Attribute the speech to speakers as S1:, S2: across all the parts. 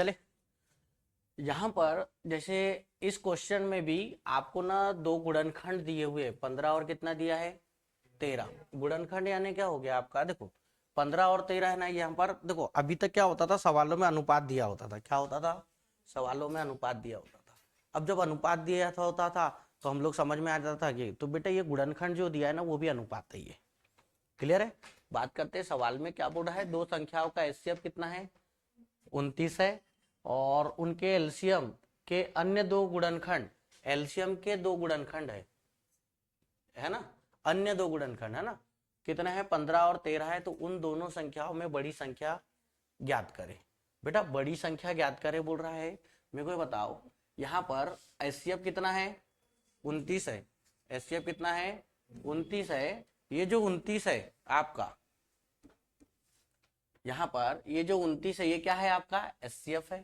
S1: चले, यहाँ पर जैसे इस क्वेश्चन में भी आपको ना दो गुणनखंड दिए हुए 15 और कितना दिया है 13। गुणनखंड यानी क्या हो गया आपका, देखो 15 और 13 है ना। यहाँ पर देखो अभी तक क्या होता था, सवालों में अनुपात दिया होता था। क्या होता था, सवालों में अनुपात दिया होता था। अब जब अनुपात दिया था होता था तो हम लोग समझ में आ जाता था कि तो बेटा ये गुणनखंड जो दिया है ना वो भी अनुपात है। ये क्लियर है। बात करते हैं सवाल में क्या बोल रहा है, दो संख्याओं का एचसीएफ कितना है 29 है, और उनके एलसीएम के अन्य दो गुणनखंड, एलसीएम के दो गुणनखंड है ना, अन्य दो गुणनखंड है ना, कितना है 15 और 13 है। तो उन दोनों संख्याओं में बड़ी संख्या ज्ञात करें। बेटा बड़ी संख्या ज्ञात करें बोल रहा है, मेरे को ये बताओ यहाँ पर एचसीएफ कितना है 29 है। एचसीएफ कितना है 29 है। ये जो 29 है आपका, यहाँ पर ये जो 29 है ये क्या है आपका एचसीएफ है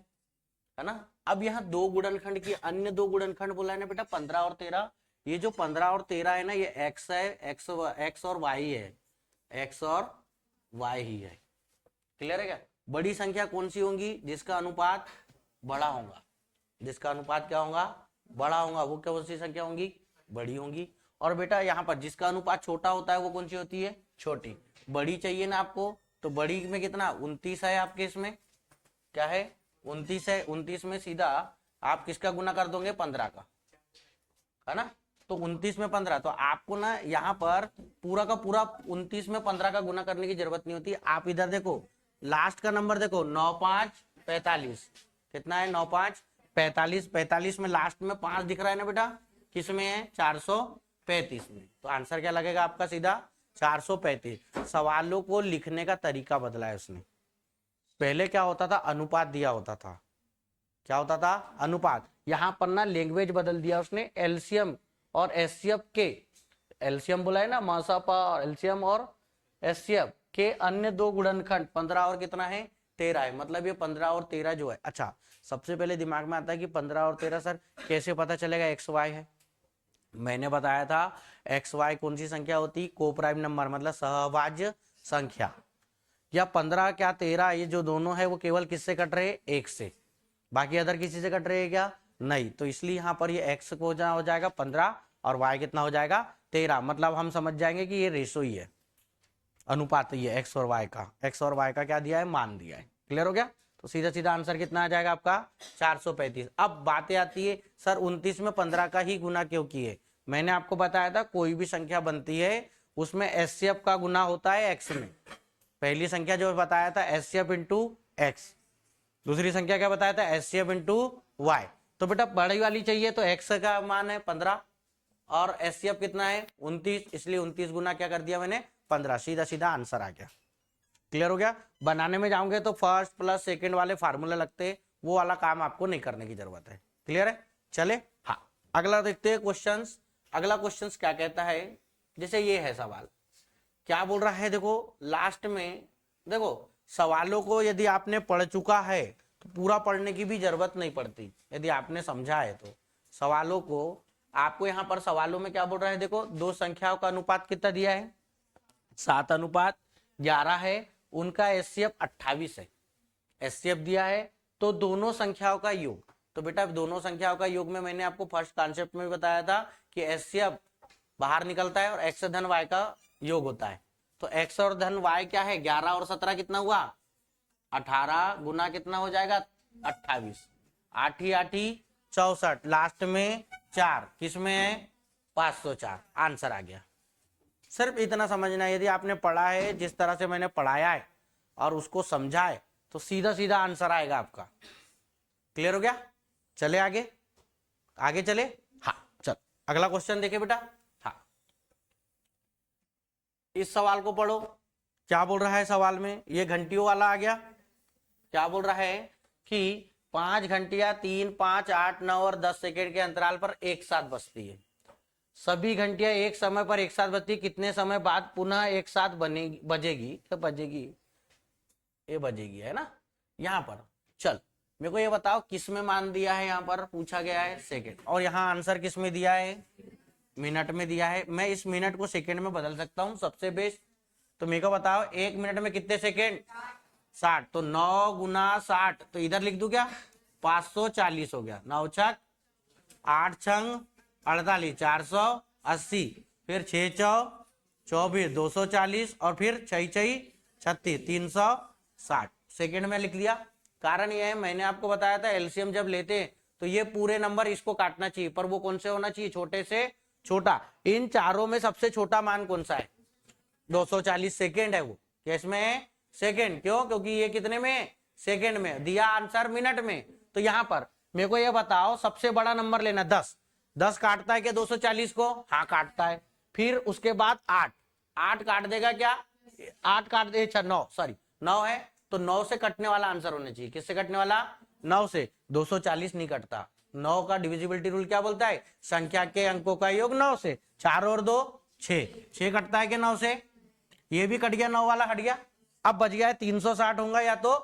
S1: ना। अब यहाँ दो गुणनखंड की अन्य दो गुणनखंड बोला है ना बेटा 15 और 13। ये जो 15 और 13 है ना ये एक्स है, एक्स और वाई है, एक्स और वाई ही है। क्लियर है क्या। बड़ी संख्या कौन सी होंगी, जिसका अनुपात बड़ा होगा, जिसका अनुपात क्या होगा बड़ा होगा, वो कौन सी संख्या होंगी बड़ी होंगी। और बेटा यहाँ पर जिसका अनुपात छोटा होता है वो कौन सी होती है छोटी। बड़ी चाहिए ना आपको, तो बड़ी में कितना 29 है आपके, इसमें क्या है 29 है। 29 में सीधा आप किसका गुना कर दोगे 15 का, है ना। तो 29 में 15, तो आपको ना यहाँ पर पूरा का पूरा 29 में 15 का गुना करने की जरूरत नहीं होती। आप इधर देखो लास्ट का नंबर देखो 9 5 45, कितना है 9 5 45। 45 में लास्ट में 5 दिख रहा है ना बेटा, किस में है 435 में। तो आंसर क्या लगेगा आपका सीधा 435। सवालों को लिखने का तरीका बदला है उसने। पहले क्या होता था अनुपात दिया होता था, क्या होता था अनुपात। यहां पर ना लैंग्वेज बदल दिया उसने, एलसीएम और एचसीएफ के, एलसीएम बोला है ना मासापा, एलसीएम और एचसीएफ के अन्य दो गुणनखंड 15 और कितना है 13 है। मतलब ये 15 और 13 जो है, अच्छा सबसे पहले दिमाग में आता है कि 15 और 13 सर कैसे पता चलेगा एक्स वाई है। मैंने बताया था एक्स वाई कौन सी संख्या होती, को प्राइम नंबर मतलब सहभाज्य संख्या। या 15 क्या 13, ये जो दोनों है वो केवल किससे कट रहे हैं एक से, बाकी अदर किसी से कट रहे हैं क्या नहीं। तो इसलिए यहाँ पर ये x को हो जाएगा 15 और y कितना हो जाएगा 13। मतलब हम समझ जाएंगे कि ये रेशो ही है, अनुपात ही है x और y का। x और y का क्या दिया है मान दिया है। क्लियर हो गया। तो सीधा सीधा आंसर कितना आ जाएगा आपका 435। अब बातें आती है सर 29 में 15 का ही गुना क्यों किए। मैंने आपको बताया था कोई भी संख्या बनती है उसमें एचसीएफ का गुना होता है एक्स में। पहली संख्या जो बताया था एचसीएफ इंटू एक्स, दूसरी संख्या क्या बताया था एचसीएफ इंटू वाई। तो बेटा बड़ी वाली चाहिए तो एक्स का मान है 15 और एचसीएफ कितना है 29, इसलिए 29 गुना क्या कर दिया मैंने 15। सीधा सीधा आंसर आ गया। क्लियर हो गया। बनाने में जाओगे तो फर्स्ट प्लस सेकंड वाले फार्मूले लगते हैं, वो वाला काम आपको नहीं करने की जरूरत है। क्लियर है। चले हाँ अगला देखते हैं क्वेश्चन। अगला क्वेश्चन क्या कहता है, जैसे ये है सवाल क्या बोल रहा है, देखो लास्ट में देखो सवालों को यदि आपने पढ़ चुका है तो पूरा पढ़ने की भी जरूरत नहीं पड़ती, यदि आपने समझा है तो सवालों को। आपको यहाँ पर सवालों में क्या बोल रहा है, देखो दो संख्याओं का अनुपात कितना दिया है 7:11 है, उनका एचसीएफ 28 है। एचसीएफ दिया है तो दोनों संख्याओं का योग। तो बेटा दोनों संख्याओं का योग में मैंने आपको फर्स्ट कॉन्सेप्ट में बताया था कि एचसीएफ बाहर निकलता है और एक्स धन वाई का योग होता है। तो एक्स और धन वाई क्या है 11 और 17 कितना हुआ 18 गुना कितना हो जाएगा 28, 8 ही 8 ही 64, लास्ट में 4 किसमें है 504। आंसर आ गया। सिर्फ इतना समझना है, यदि आपने पढ़ा है जिस तरह से मैंने पढ़ाया है और उसको समझा है तो सीधा सीधा आंसर आएगा आपका। क्लियर हो गया। चले आगे, आगे चले हाँ चल अगला क्वेश्चन देखे बेटा। इस सवाल को पढ़ो क्या बोल रहा है सवाल में, ये घंटियों वाला आ गया। क्या बोल रहा है कि 5 घंटियां 3, 5, 8, 9 और 10 सेकेंड के अंतराल पर एक साथ बजती है। सभी घंटियां एक समय पर एक साथ बजती, कितने समय बाद पुनः एक साथ बनेगी बजेगी, क्या बजेगी ये बजेगी है ना। यहाँ पर चल मेरे को ये बताओ किस में मान दिया है, यहाँ पर पूछा गया है सेकेंड, और यहाँ आंसर किस में दिया है मिनट में दिया है। मैं इस मिनट को सेकंड में बदल सकता हूं सबसे बेस्ट। तो मेरे को बताओ 1 मिनट में कितने सेकंड 60, तो 9 गुना 60, तो इधर लिख दूं क्या, 540 हो गया। 9 छक 8 छंग 48, 480, फिर 6 चौ 24, 240, और फिर 6 6 36, 360 सेकेंड में लिख लिया। कारण यह है, मैंने आपको बताया था एलसीएम जब लेते तो ये पूरे नंबर इसको काटना चाहिए, पर वो कौन से होना चाहिए, छोटे से छोटा। इन चारों में सबसे छोटा मान कौन सा है, 240 सेकेंड है वो। किसमें है, सेकेंड। क्यों, क्योंकि ये कितने में, सेकेंड में दिया, आंसर मिनट में। तो यहां पर मेरे को ये बताओ, सबसे बड़ा नंबर लेना 10, 10 काटता है क्या 240 को, हाँ काटता है। फिर उसके बाद 8, 8 काट देगा क्या, 8 काट दे, 9 सॉरी 9 है, तो 9 से कटने वाला आंसर होना चाहिए। किससे कटने वाला, 9 से। 240 नहीं कटता। 9 का डिविजिबिलिटी रूल क्या बोलता है, संख्या के अंकों का योग 9 से। 4 और 2 6, 6 कटता है क्या 9 से, ये भी कट गया, 9 वाला हट गया। अब बच गया है 360 होगा या तो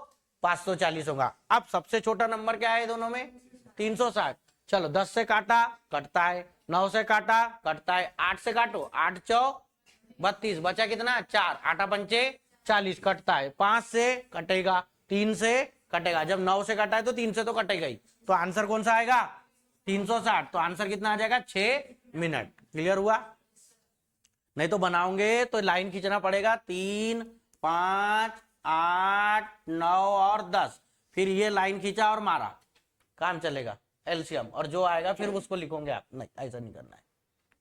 S1: 540 होगा। अब सबसे छोटा नंबर क्या है दोनों में, 360। चलो 10 से काटा कटता है, 9 से काटा कटता है, 8 से काटो, 8 चौ 32, बचा कितना 4, 8 पंचे 40, कटता है। 5 से कटेगा, 3 से कटेगा, जब 9 से कटा है तो 3 से तो कटेगा ही, तो आंसर कौन सा आएगा 360। तो आंसर कितना आ जाएगा, 6 मिनट। क्लियर हुआ, नहीं तो बनाओगे तो लाइन खींचना पड़ेगा, 3 5 8 9 और 10, फिर ये लाइन खींचा और मारा, काम चलेगा एलसीएम, और जो आएगा फिर उसको लिखोगे आप। नहीं, ऐसा नहीं करना है।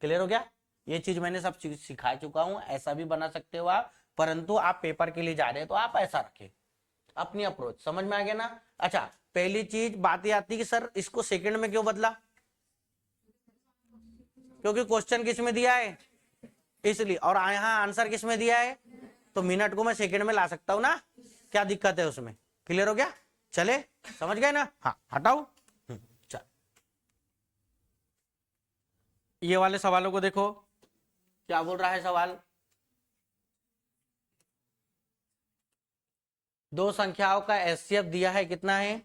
S1: क्लियर हो गया, ये चीज मैंने सब चीज सिखा चुका हूं, ऐसा भी बना सकते हो आप, परंतु आप पेपर के लिए जा रहे हैं तो आप ऐसा रखें, अपनी अप्रोच। समझ में आ गया ना। अच्छा, पहली चीज बात ये आती कि सर इसको सेकंड में क्यों बदला, क्योंकि क्वेश्चन किस में दिया है इसलिए, और यहाँ आंसर किस में दिया है, तो मिनट को मैं सेकंड में ला सकता हूं ना, क्या दिक्कत है उसमें। क्लियर हो गया, चले समझ गए ना। हाँ हटाओ, चल ये वाले सवालों को देखो, क्या बोल रहा है सवाल, दो संख्याओं का एचसीएफ दिया है, कितना है,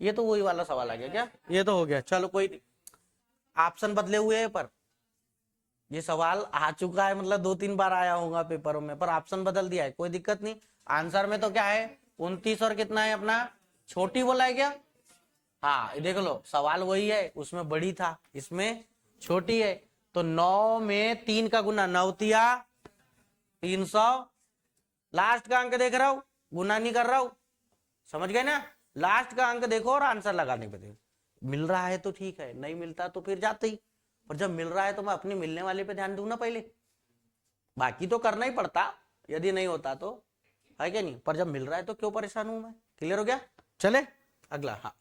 S1: ये तो वही वाला सवाल आ गया क्या, ये तो हो गया। चलो कोई ऑप्शन बदले हुए हैं, पर ये सवाल आ चुका है, मतलब 2-3 बार आया होगा पेपरों में, पर ऑप्शन बदल दिया है, कोई दिक्कत नहीं। आंसर में तो क्या है 29 और कितना है अपना, छोटी बोला है क्या, हाँ देख लो सवाल वही है, उसमें बड़ी था इसमें छोटी है। तो 9 में 3 का गुना, 9 तिया 300, लास्ट का अंक देख रहा हूं, गुना नहीं कर रहा हूं, समझ गए ना। लास्ट का अंक देखो और आंसर लगाने पे देखो, मिल रहा है तो ठीक है, नहीं मिलता तो फिर जाते ही। और जब मिल रहा है तो मैं अपने मिलने वाले पे ध्यान दूं ना पहले, बाकी तो करना ही पड़ता यदि नहीं होता तो, है क्या नहीं, पर जब मिल रहा है तो क्यों परेशान हूं मैं। क्लियर हो गया, चले अगला। हाँ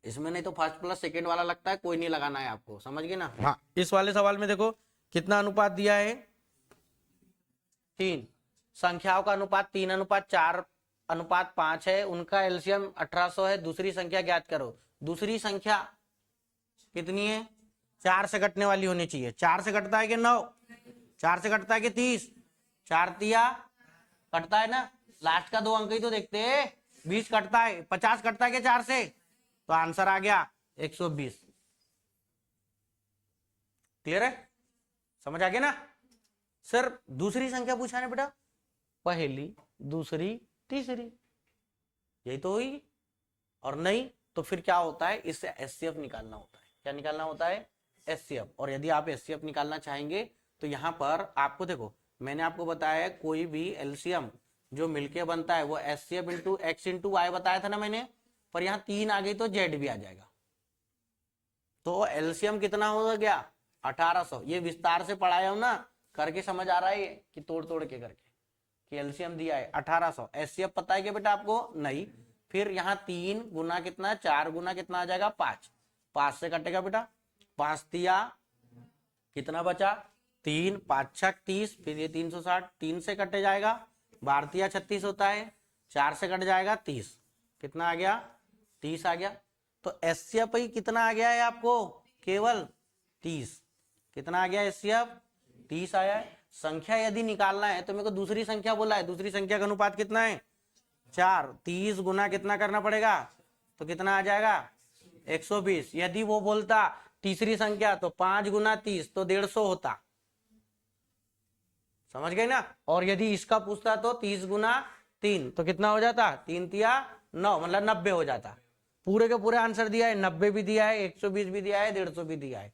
S1: इसमें नहीं तो फर्स्ट प्लस सेकंड वाला लगता है, कोई नहीं लगाना है आपको, समझ गए ना। हाँ इस वाले सवाल में देखो कितना अनुपात दिया है, 3 संख्याओं का अनुपात 3:4:5 है, उनका एलसीएम 1800 है, दूसरी संख्या ज्ञात करो। दूसरी संख्या कितनी है, 4 से कटने वाली होनी चाहिए। 4 से कटता है कि 9, 4 से कटता है कि 30, 4 तिया कटता है ना, लास्ट का 2 अंक ही तो देखते हैं, 20 कटता है, 50 कटता है कि 4 से, तो आंसर आ गया 120। क्लियर है, समझ आ गया ना। सर दूसरी संख्या पूछा है बेटा, पहली दूसरी तीसरी, यही तो हुई, और नहीं तो फिर क्या होता है, इससे एचसीएफ निकालना होता है। क्या निकालना होता है, एचसीएफ। और यदि आप एचसीएफ निकालना चाहेंगे तो यहां पर आपको देखो, मैंने आपको बताया कोई भी एलसीएम जो मिलके बनता है वो HCF into x into y बताया था ना मैंने, पर यहाँ 3 आ गई तो जेड भी आ जाएगा, तो एलसीएम कितना हो गया 1800। ये विस्तार से पढ़ाया हूं ना, करके समझ आ रहा है कि तोड़ तोड़ के करके, कि एलसीएम दिया है 1800। एचसीएफ पता है क्या बेटा आपको, नहीं। फिर यहाँ 3 गुना कितना, 4 गुना कितना आ जाएगा 5, 5 से कटेगा बेटा, 5 तिया कितना बचा 3, 5 छक 30, फिर ये 360, 3 से कटे जाएगा, 12 तिया 36 होता है, 4 से कट जाएगा 30, कितना आ गया 30 आ गया। तो एचसीएफ ही कितना आ गया है आपको, केवल 30। कितना आ गया एचसीएफ, 30 आया है। संख्या यदि निकालना है तो मेरे को दूसरी संख्या बोला है, दूसरी संख्या का अनुपात कितना है 4, 30 गुना कितना करना पड़ेगा, तो कितना आ जाएगा 120। यदि वो बोलता तीसरी संख्या तो 5 गुना 30 तो 150 होता, समझ गए ना। और यदि इसका पूछता तो 30 गुना 3 तो कितना हो जाता, 3 तिया 9, मतलब 90 हो जाता। पूरे के पूरे आंसर दिया है, 90 भी दिया है, 120 भी दिया है, 150 भी दिया है।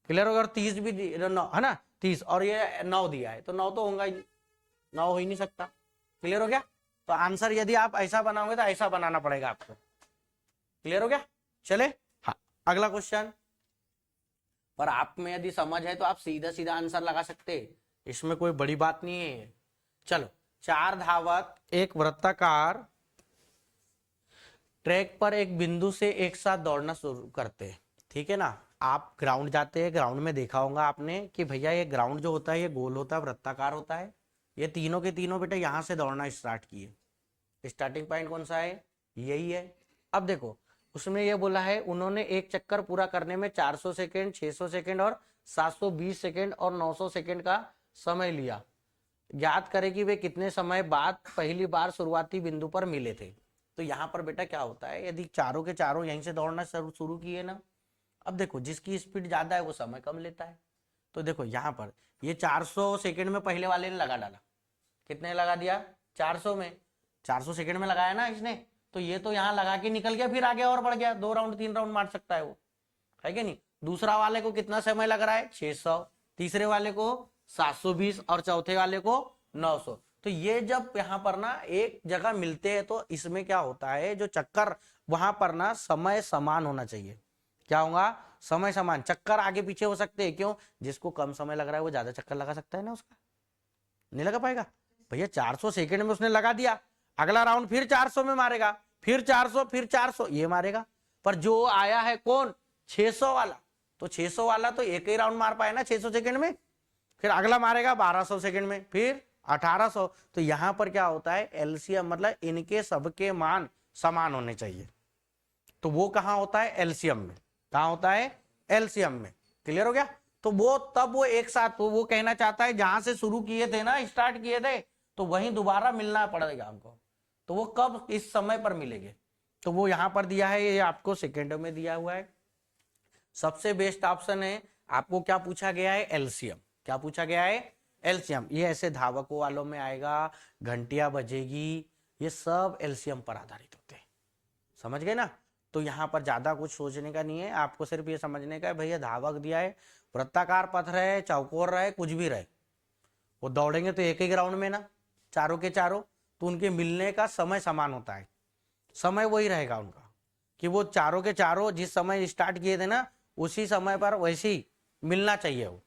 S1: क्लियर होगा। 30 भी नौ है ना, 30 और ये 9 दिया है, तो 9 तो होगा ही, 9 हो ही नहीं सकता। क्लियर हो गया। तो आंसर यदि आप ऐसा बनाओगे तो ऐसा बनाना पड़ेगा आपको। क्लियर हो गया। चले हाँ अगला क्वेश्चन। पर आप में यदि समझ है तो आप सीधा सीधा आंसर लगा सकते, इसमें कोई बड़ी बात नहीं है। चलो, 4 धावक एक वृत्ताकार ट्रैक पर एक बिंदु से एक साथ दौड़ना शुरू करते हैं, ठीक है ना। आप ग्राउंड जाते हैं, ग्राउंड में देखा होगा आपने कि भैया ये ग्राउंड जो होता है ये गोल होता है, वृत्ताकार होता है। ये तीनों के तीनों बेटा यहाँ से दौड़ना स्टार्ट किए। स्टार्टिंग पॉइंट कौन सा है, यही है। अब देखो उसमें ये बोला है उन्होंने एक चक्कर पूरा करने में 400 सेकेंड, 600 सेकेंड और 720 सेकेंड और 900 सेकेंड का समय लिया। याद करें कि वे कितने समय बाद पहली बार शुरुआती बिंदु पर मिले थे। तो यहाँ पर बेटा क्या होता है, यदि चारों के चारों यहीं से दौड़ना शुरू किए ना, अब देखो जिसकी स्पीड ज्यादा है वो समय कम लेता है। तो देखो यहाँ पर ये 400 सेकेंड में पहले वाले ने लगा डाला, कितने लगा दिया, 400 में, 400 सेकेंड में लगाया ना इसने, तो ये तो यहाँ लगा के निकल गया, फिर आगे और बढ़ गया, 2 राउंड 3 राउंड मार सकता है वो, है कि नहीं। दूसरा वाले को कितना समय लग रहा है, 600, तीसरे वाले को 720 और चौथे वाले को 900। तो ये जब यहाँ पर ना एक जगह मिलते हैं तो इसमें क्या होता है, जो चक्कर वहां पर ना समय समान होना चाहिए। क्या होगा, समय समान। चक्कर आगे पीछे हो सकते हैं, क्यों, जिसको कम समय लग रहा है वो ज्यादा चक्कर लगा सकता है ना, उसका नहीं लगा पाएगा। भैया 400 सेकेंड में उसने लगा दिया, अगला राउंड फिर 400 में मारेगा, फिर 400, फिर 400 ये मारेगा। पर जो आया है कौन, 600 वाला, तो 600 वाला तो एक ही राउंड मार पाए ना 600 सेकेंड में, फिर अगला मारेगा 1200 सेकेंड में, फिर 1800। तो यहां पर क्या होता है, एलसीएम मतलब इनके सबके मान समान होने चाहिए। तो वो कहां होता है, एलसीएम में। कहां होता है, एलसीएम में। क्लियर हो गया। तो वो तब वो एक साथ, तो वो कहना चाहता है जहां से शुरू किए थे ना, स्टार्ट किए थे, तो वहीं दोबारा मिलना पड़ेगा हमको। तो वो कब, इस समय पर मिलेंगे। तो वो यहां पर दिया है, ये आपको सेकेंडों में दिया हुआ है। सबसे बेस्ट ऑप्शन है, आपको क्या पूछा गया है, एलसीएम। क्या पूछा गया है, एलसीएम। ये ऐसे धावकों वालों में आएगा, घंटियां बजेगी, ये सब एलसीएम पर आधारित होते हैं। समझ गए ना। तो यहाँ पर ज्यादा कुछ सोचने का नहीं है, आपको सिर्फ ये समझने का है भैया धावक दिया है, वृत्ताकार पथ रहे, चौकोर रहे, कुछ भी रहे, वो दौड़ेंगे तो एक ही ग्राउंड में ना, चारों के चारों, तो उनके मिलने का समय समान होता है। समय वही रहेगा उनका कि वो चारों के चारों जिस समय स्टार्ट किए थे ना, उसी समय पर वैसे ही मिलना चाहिए वो।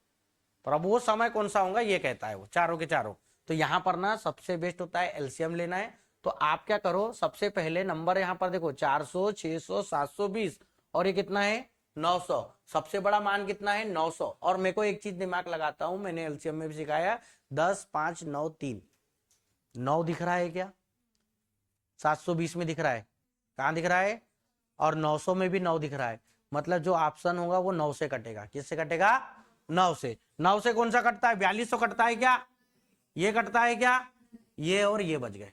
S1: पर अब वो समय कौन सा होगा ये कहता है वो, चारों के चारों। तो यहाँ पर ना सबसे बेस्ट होता है एलसीएम लेना है। तो आप क्या करो, सबसे पहले नंबर यहाँ पर देखो 400, 600, 720 और ये कितना है 900। सबसे बड़ा मान कितना है 900। और मेरे को एक चीज दिमाग लगाता हूं, मैंने एलसीएम में भी सिखाया, 10, 5, 9, 3, 9 दिख रहा है क्या, 720 में दिख रहा है, कहां दिख रहा है, और 900 में भी 9 दिख रहा है। मतलब जो ऑप्शन होगा वो 9 से कटेगा। किससे कटेगा, 9 से। 9 से कौन सा कटता है, 4200 कटता है क्या, ये कटता है क्या, ये और ये बच गए,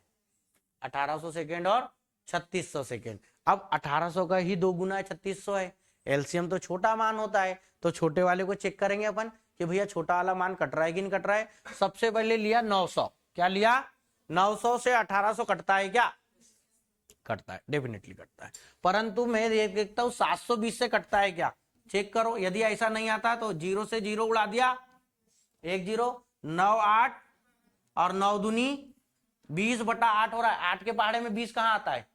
S1: 1800 सेकेंड और 3600 सेकेंड। अब 1800 का ही 2 गुना है 3600 है। एलसीएम तो छोटा मान होता है, तो छोटे वाले को चेक करेंगे अपन कि भैया छोटा वाला मान कट रहा है कि नहीं कट रहा है। सबसे पहले लिया 900, क्या लिया, 900 से 1800 कटता है क्या, कटता है, डेफिनेटली कटता है। परंतु मैं देखता हूं 720 से कटता है क्या, चेक करो। यदि ऐसा नहीं आता तो 0 से 0 उड़ा दिया, 1 0, 9 8 और 9 दूनी 20/8 हो रहा है। 8 के पहाड़े में 20 कहां आता है,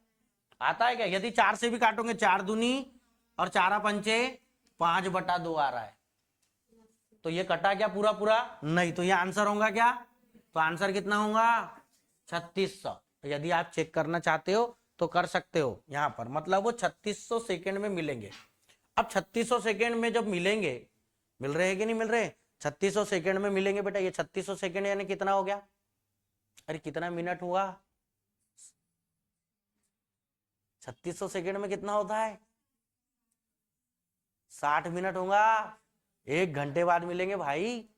S1: आता है क्या। यदि 4 से भी काटोगे 4 दूनी और 4 पंचे 5/2 आ रहा है। तो ये कटा क्या पूरा पूरा, नहीं। तो ये आंसर होगा क्या, तो आंसर कितना होगा 3600। यदि आप चेक करना चाहते हो तो कर सकते हो यहां पर, मतलब वो 3600 सेकेंड में मिलेंगे। अब 3600 सेकेंड में जब मिलेंगे, मिल रहे हैं कि नहीं मिल रहे, 3600 सेकेंड में मिलेंगे बेटा। ये 3600 सेकेंड यानी कितना हो गया, अरे कितना मिनट हुआ, 3600 सेकेंड में कितना होता है, 60 मिनट होगा। 1 घंटे बाद मिलेंगे भाई,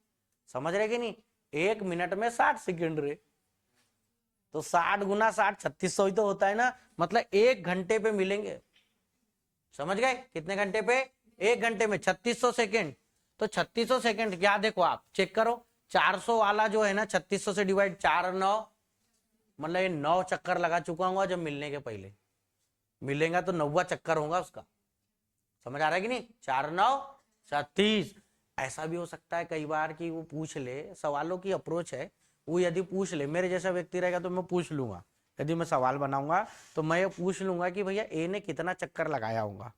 S1: समझ रहे कि नहीं, 1 मिनट में 60 सेकेंड रे, तो 60 गुना 60 3600 ही तो होता है ना, मतलब 1 घंटे पे मिलेंगे। समझ गए, कितने घंटे पे, 1 घंटे में 3600 सेकेंड। तो 3600 सेकेंड क्या, देखो आप चेक करो, 400 वाला जो है ना 3600 से डिवाइड 4 9, मतलब ये 9 चक्कर लगा चुका हूँ जब मिलने के पहले। मिलेगा तो 9वां चक्कर होगा उसका। समझ आ रहा है कि नहीं? 4 9 36। ऐसा भी हो सकता है कई बार कि वो पूछ ले, सवालों की अप्रोच है, वो यदि पूछ ले, मेरे जैसा व्यक्ति रहेगा तो मैं पूछ लूंगा, यदि मैं सवाल बनाऊंगा तो मैं ये पूछ लूंगा कि भैया ए ने कितना चक्कर लगाया होगा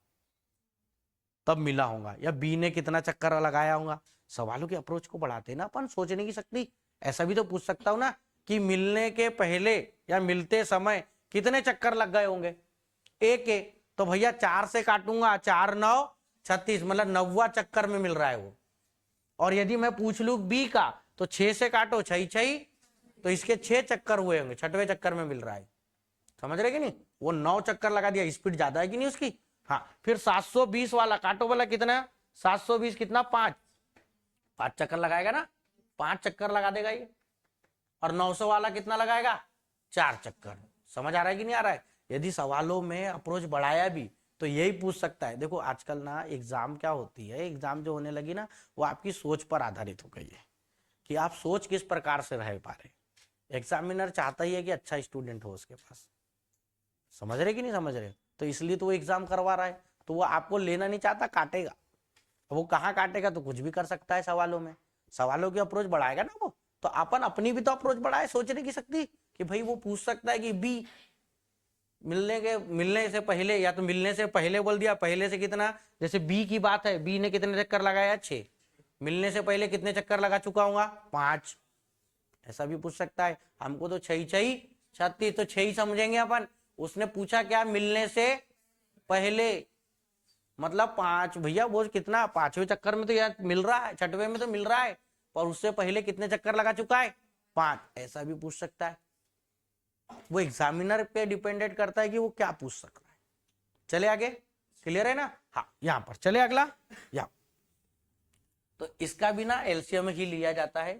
S1: तब मिला होगा, या बी ने कितना चक्कर लगाया होगा। सवालों की अप्रोच को बढ़ाते हैं ना अपन, सोचने की शक्ति। ऐसा भी तो पूछ सकता हूं ना कि मिलने के पहले या मिलते समय कितने चक्कर लग गए होंगे ए के, तो भैया 4 से काटूंगा, 4 9 36, मतलब 9वां चक्कर में मिल रहा है वो। और यदि मैं पूछ लू बी का तो 6 से काटो, 6 6, तो इसके 6 चक्कर हुए होंगे, 6वें चक्कर में मिल रहा है। समझ रहे कि नहीं? वो 9 चक्कर लगा दिया, स्पीड ज्यादा है कि नहीं उसकी। हाँ, फिर 720 वाला काटो, वाला कितना? 720 कितना? 5 चक्कर लगाएगा ना, 5 चक्कर लगा देगा ये। और 900 वाला कितना लगाएगा? 4 चक्कर। समझ आ रहा है कि नहीं आ रहा है? यदि सवालों में अप्रोच बढ़ाया भी तो यही पूछ सकता है। देखो आजकल ना एग्जाम क्या होती है, एग्जाम जो होने लगी ना वो आपकी सोच पर आधारित हो गई है कि आप सोच किस प्रकार से रह पा रहे। एग्जामिनर चाहता ही है कि अच्छा स्टूडेंट हो उसके पास। समझ रहे कि नहीं समझ रहे? तो इसलिए तो वो एग्जाम करवा रहा है, तो वो आपको लेना नहीं चाहता, काटेगा। वो कहाँ काटेगा? तो कुछ भी कर सकता है सवालों में। सवालों की अप्रोच बढ़ाएगा ना वो, तो अपन अपनी भी तो अप्रोच बढ़ाए, सोचने की शक्ति, कि भाई वो पूछ सकता है कि बी मिलने से पहले, या तो मिलने से पहले बोल दिया, पहले से कितना, जैसे बी की बात है, बी ने कितने चक्कर लगाया? 6। मिलने से पहले कितने चक्कर लगा चुका हूँ? 5। ऐसा भी पूछ सकता है। हमको तो 6 6 36, तो 6 ही समझेंगे अपन। उसने पूछा क्या? मिलने से पहले, मतलब 5। भैया वो कितना, 5वें चक्कर में तो यार मिल रहा है, 6वें में तो मिल रहा है, पर उससे पहले कितने चक्कर लगा चुका है? 5। ऐसा भी पूछ सकता है। वो एग्जामिनर पे डिपेंडेंट करता है कि वो क्या पूछ सकता है। चले आगे, क्लियर है ना? हाँ, यहां पर चले अगला। या तो इसका भी ना एलसीएम ही लिया जाता है।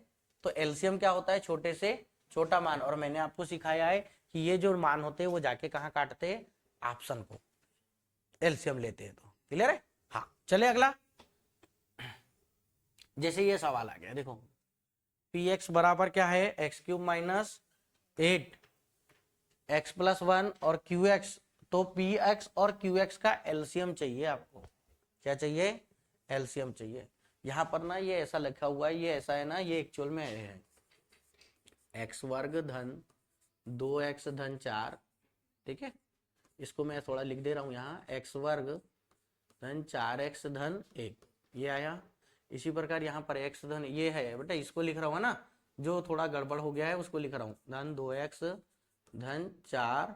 S1: तो एलसीएम क्या होता है? छोटे से छोटा मान। और मैंने आपको सिखाया है कि ये जो मान होते हैं वो जाके कहाँ काटते हैं? ऑप्शन को एलसीएम लेते हैं। तो क्लियर है? हाँ, चले अगला। जैसे ये सवाल आ गया, देखो पी एक्स बराबर क्या है? X cube minus 8 x plus 1 और क्यू एक्स। तो पी एक्स और क्यू एक्स का एलसीएम चाहिए आपको। क्या चाहिए? एलसीएम चाहिए। यहां पर ना ये ऐसा लिखा हुआ है, ये ऐसा है ना, ये एक्चुअल में है एक्स वर्ग धन 2x धन 4। ठीक है, इसको मैं थोड़ा लिख दे रहा हूं यहाँ, एक्स वर्ग धन 4x धन 1, ये आया। इसी प्रकार यहाँ पर x धन ये है बेटा, इसको लिख रहा हूँ ना, जो थोड़ा गड़बड़ हो गया है उसको लिख रहा हूँ, धन 2x धन 4,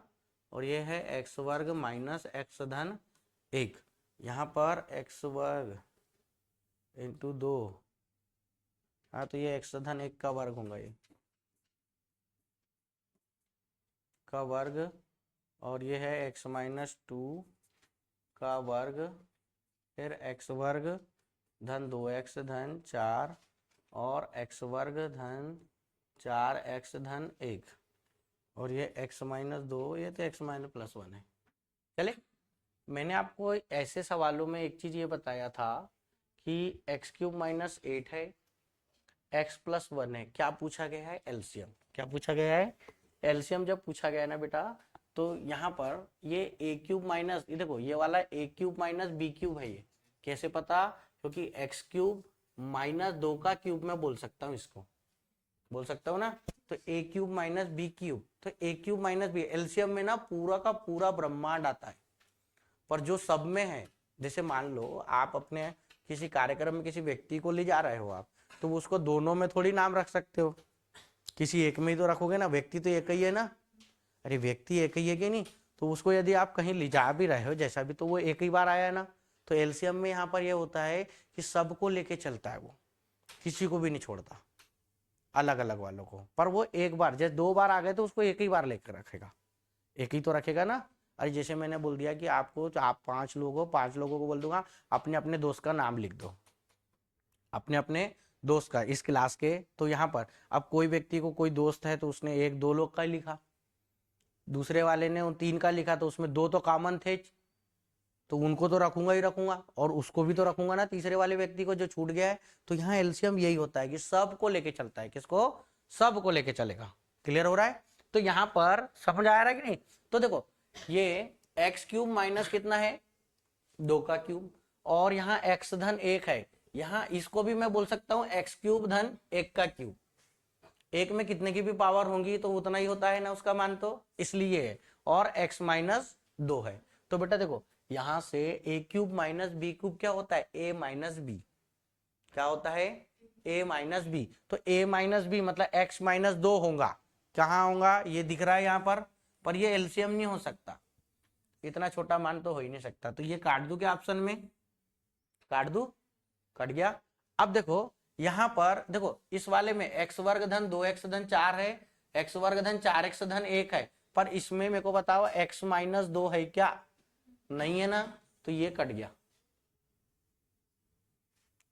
S1: और ये है x वर्ग माइनस x धन 1। यहाँ पर x वर्ग इंटू 2, हाँ तो ये x धन 1 का वर्ग होगा, ये का वर्ग, और ये है x माइनस 2 का वर्ग, फिर x वर्ग धन 2x धन 4 और x वर्ग धन 4x धन 1, और ये x माइनस 2, ये तो x माइनस प्लस 1 है। चले, मैंने आपको ऐसे सवालों में एक चीज ये बताया था कि x क्यूब माइनस 8 है, x प्लस 1 है, क्या पूछा गया है? एलसीएम। क्या पूछा गया है? एलसीएम जब पूछा गया ना बेटा, तो यहाँ पर ये ए क्यूब माइनस, ये देखो ये वाला ए क्यूब माइनस बी क्यूब है। ये कैसे पता? क्योंकि एक्स क्यूब माइनस 2 का क्यूब में बोल सकता हूँ, इसको बोल सकता हूँ ना। तो ए क्यूब माइनस बी क्यूब, तो ए क्यूब माइनस बी, एलसीएम में ना पूरा का पूरा ब्रह्मांड आता है। पर जो सब में है, जैसे मान लो आप अपने किसी कार्यक्रम में किसी व्यक्ति को ले जा रहे हो आप, तो उसको दोनों में थोड़ी नाम रख सकते हो, किसी एक में ही तो रखोगे ना। व्यक्ति तो एक ही है ना, अरे व्यक्ति एक ही है कि नहीं? तो उसको यदि आप कहीं ले जा भी रहे हो जैसा भी, तो वो एक ही बार आया है ना। तो एलसीएम में यहाँ पर ये होता है कि सबको लेके चलता है, वो किसी को भी नहीं छोड़ता, अलग अलग वालों को। पर वो एक बार, जैसे 2 बार आ गए तो उसको एक ही बार लेकर रखेगा, एक ही तो रखेगा ना। अरे जैसे मैंने बोल दिया कि आपको, आप 5 लोग हो, 5 लोगों को बोल दूंगा अपने अपने दोस्त का नाम लिख दो, अपने अपने दोस्त का इस क्लास के। तो यहाँ पर अब कोई व्यक्ति को कोई दोस्त है तो उसने 1 2 लोग का ही लिखा, दूसरे वाले ने उन 3 का लिखा, तो उसमें 2 तो कॉमन थे, तो उनको तो रखूंगा ही रखूंगा, और उसको भी तो रखूंगा ना, तीसरे वाले व्यक्ति को जो छूट गया है। तो यहाँ एलसीएम यही होता है कि सबको लेके चलता है, किसको, सबको लेके चलेगा। क्लियर हो रहा है? तो यहाँ पर समझ आ रहा है कि नहीं? तो देखो ये एक्स क्यूब माइनस कितना है, 2 का क्यूब, और यहाँ एक्स धन 1 है, यहाँ इसको भी मैं बोल सकता हूँ एक्स क्यूब धन 1 का क्यूब। एक में कितने की भी पावर होंगी तो उतना ही होता है ना उसका मान, तो इसलिए है। और x माइनस 2 है। तो बेटा देखो यहां से a cube minus B cube क्या होता है, a माइनस बी। क्या होता है, a माइनस बी। तो a माइनस बी मतलब x माइनस 2 होगा। कहाँ होगा, ये दिख रहा है यहाँ पर ये एलसीएम नहीं हो सकता, इतना छोटा मान तो हो ही नहीं सकता। तो ये काट दूं क्या ऑप्शन में, काट दूं, कट गया। अब देखो यहां पर देखो इस वाले में एक्स वर्ग धन 2x धन 4 है, एक्स वर्ग धन 4x धन 1 है, पर इसमें मेरे को बताओ x माइनस 2 है क्या, नहीं है ना, तो ये कट गया।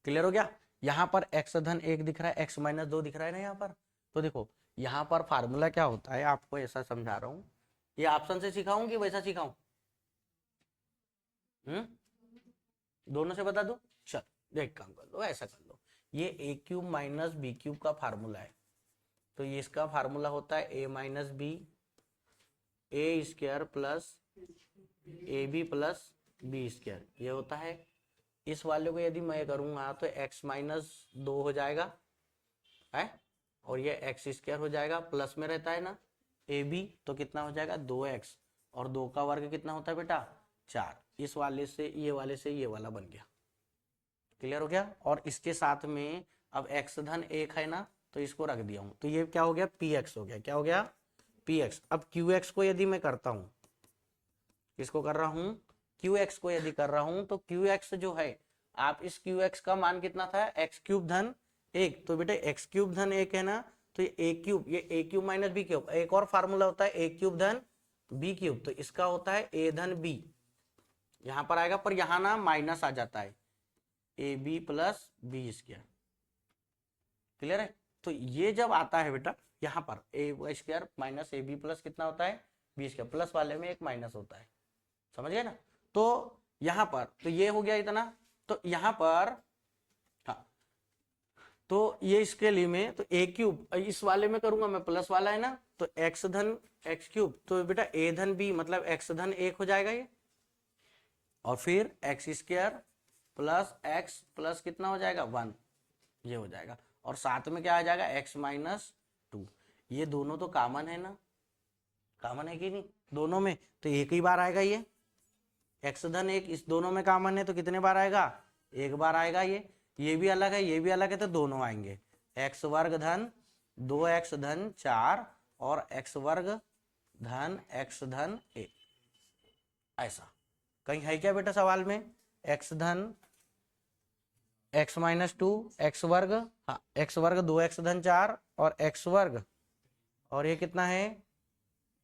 S1: क्लियर हो गया? यहां पर x धन 1 दिख रहा है, x माइनस 2 दिख रहा है ना यहाँ पर। तो देखो यहां पर फार्मूला क्या होता है, आपको ऐसा समझा रहा हूं, ये ऑप्शन से सिखाऊं कि वैसा सिखाऊं, दोनों से बता दो। चल देख काम कर लो, ऐसा कर लो, ये A cube minus B cube का फार्मूला है। तो ये इसका फार्मूला होता है A minus B A square plus A B plus B square, ये होता है। इस वाले को यदि मैं करूंगा तो x माइनस 2 हो जाएगा है, और ये एक्स स्क्वायर हो जाएगा, प्लस में रहता है ना ए बी, तो कितना हो जाएगा 2x, और 2 का वर्ग कितना होता है बेटा 4। इस वाले से ये वाले से ये वाला बन गया। क्लियर हो गया? और इसके साथ में अब x धन 1 है ना, तो इसको रख दिया हूं, तो ये क्या हो गया px हो गया। क्या हो गया px। अब qx को यदि मैं करता हूं, किसको कर रहा हूं, qx को यदि कर रहा हूं, तो qx जो है, आप इस qx का मान कितना था x क्यूब धन 1, तो बेटे x क्यूब धन 1 है ना, तो ये a क्यूब, ये a cube minus B cube, एक और फार्मूला होता है a क्यूब धन b क्यूब, तो इसका होता है a धन b, यहां पर आएगा, पर यहां ना माइनस आ जाता है A B plus B square. Clear है? तो ये जब आता है बेटा यहाँ पर A square minus A B plus कितना होता है बी स्क्वायर, प्लस वाले में एक माइनस होता है, समझ गए ना? तो यहाँ पर तो ये हो गया इतना, तो यहाँ पर हाँ, तो ये इसके लिए में तो ए क्यूब, इस वाले में करूंगा मैं प्लस वाला है ना, तो एक्स धन एक्स क्यूब, तो बेटा ए धन बी मतलब एक्स धन 1 हो जाएगा ये, और फिर x square plus x plus कितना हो जाएगा 1, ये हो जाएगा, और साथ में क्या आ जाएगा x माइनस 2। ये दोनों तो कॉमन है ना, कॉमन है कि नहीं दोनों में, तो एक ही बार आएगा ये x धन 1, इस दोनों में कॉमन है तो कितने बार आएगा, एक बार आएगा। ये भी अलग है, ये भी अलग है, तो दोनों आएंगे, x वर्ग धन 2x धन 4 और x वर्ग धन x धन 1। ऐसा कहीं है क्या बेटा सवाल में, x धन x माइनस 2 एक्स वर्ग, हाँ एक्स वर्ग 2x धन 4 और x वर्ग, और ये कितना है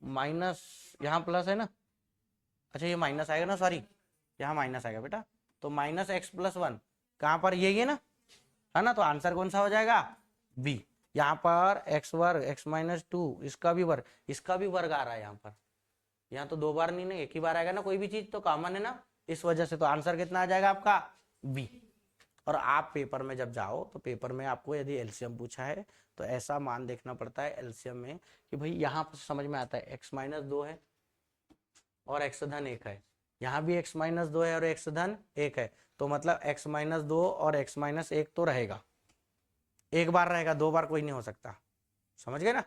S1: माइनस, यहाँ प्लस है ना, अच्छा ये माइनस आएगा ना, सॉरी यहाँ माइनस आएगा बेटा, तो माइनस एक्स प्लस 1, कहाँ पर यही है ना, है ना, तो आंसर कौन सा हो जाएगा बी। यहाँ पर एक्स वर्ग एक्स माइनस 2 इसका भी वर्ग, इसका भी वर्ग आ रहा है यहाँ पर, यहाँ तो 2 बार नहीं ना, एक ही बार आएगा ना, कोई भी चीज तो कॉमन है ना, इस वजह से तो आंसर कितना आ जाएगा आपका बी। और आप पेपर में जब जाओ तो पेपर में आपको यदि एलसीएम पूछा है तो ऐसा मान देखना पड़ता है एलसीएम में कि भाई यहाँ पर समझ में आता है x माइनस 2 है और x धन 1 है, यहाँ भी x माइनस 2 है और x धन 1 है, तो मतलब x माइनस 2 और x माइनस 1 तो रहेगा, एक बार रहेगा, 2 बार कोई नहीं हो सकता, समझ गए ना?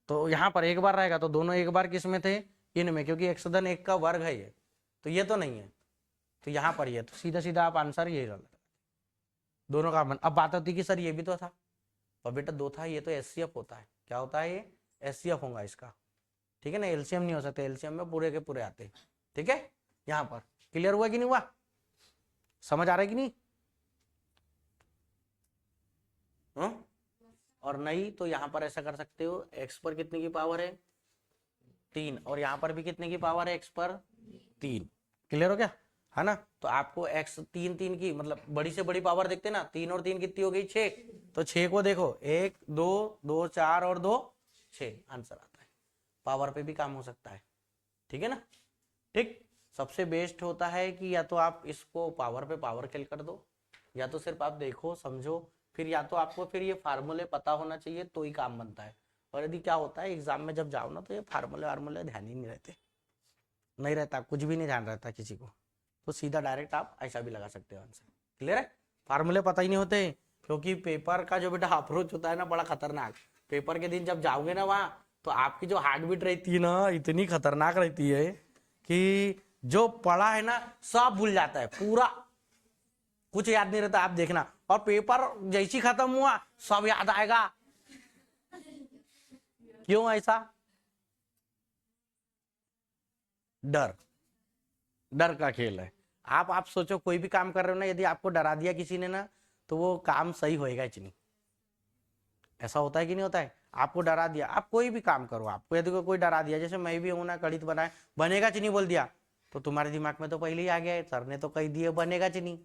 S1: तो यहाँ पर एक बार रहेगा, तो दोनों एक बार किस में थे, इनमें, क्योंकि x धन 1 का वर्ग है ये, तो ये तो नहीं है, तो यहाँ पर ये, तो सीधा सीधा आप आंसर ये दोनों का मन। अब बात होती कि सर ये भी तो था, और बेटा 2 था, ये तो एचसीएफ होता है, क्या होता है ये एचसीएफ होगा इसका, ठीक है ना, एलसीएम नहीं हो सकता, एलसीएम में पूरे के पूरे आते, ठीक है। यहाँ पर क्लियर हुआ कि नहीं हुआ, समझ आ रहा है कि नहीं? और नहीं तो यहाँ पर ऐसा कर सकते हो, एक्स पर कितने की पावर है 3, और यहाँ पर भी कितने की पावर है एक्स पर 3। क्लियर हो गया, है ना? तो आपको x 3 की मतलब बड़ी से बड़ी पावर देखते ना, 3 और 3 कितनी हो गई 6, तो 6 को देखो 1 2 2 4 और 2 6, आंसर आता है, पावर पे भी काम हो सकता है, ठीक है ना? ठीक, सबसे बेस्ट होता है कि या तो आप इसको पावर पे पावर खेल कर दो, या तो सिर्फ आप देखो समझो, फिर या तो आपको फिर ये फार्मूले पता होना चाहिए तो ही काम बनता है। और यदि क्या होता है एग्जाम में जब जाओ ना तो ये फार्मूले वार्मूले ध्यान ही नहीं रहते, नहीं रहता, कुछ भी नहीं ध्यान रहता किसी को, तो सीधा डायरेक्ट आप ऐसा भी लगा सकते हो आंसर। क्लियर है? फार्मूले पता ही नहीं होते, क्योंकि पेपर का जो बेटा अप्रोच होता है ना बड़ा खतरनाक। पेपर के दिन जब जाओगे ना वहां, तो आपकी जो हार्ट बीट रहती है ना इतनी खतरनाक रहती है कि जो पढ़ा है ना सब भूल जाता है, पूरा कुछ याद नहीं रहता, आप देखना। और पेपर जैसी खत्म हुआ सब याद आएगा। क्यों ऐसा? डर, डर का खेल है। आप सोचो कोई भी काम कर रहे हो ना, यदि आपको डरा दिया किसी ने ना तो वो काम सही होएगा ही नहीं। ऐसा होता है कि नहीं होता है? आपको डरा दिया, आप कोई भी काम करो, आपको यदि कोई डरा दिया, जैसे मैं भी हूं ना, कड़ित बनाए बनेगा चीनी बोल दिया, तो तुम्हारे दिमाग में तो पहले ही आ गया है, सर ने तो कह दिया बनेगा चीनी।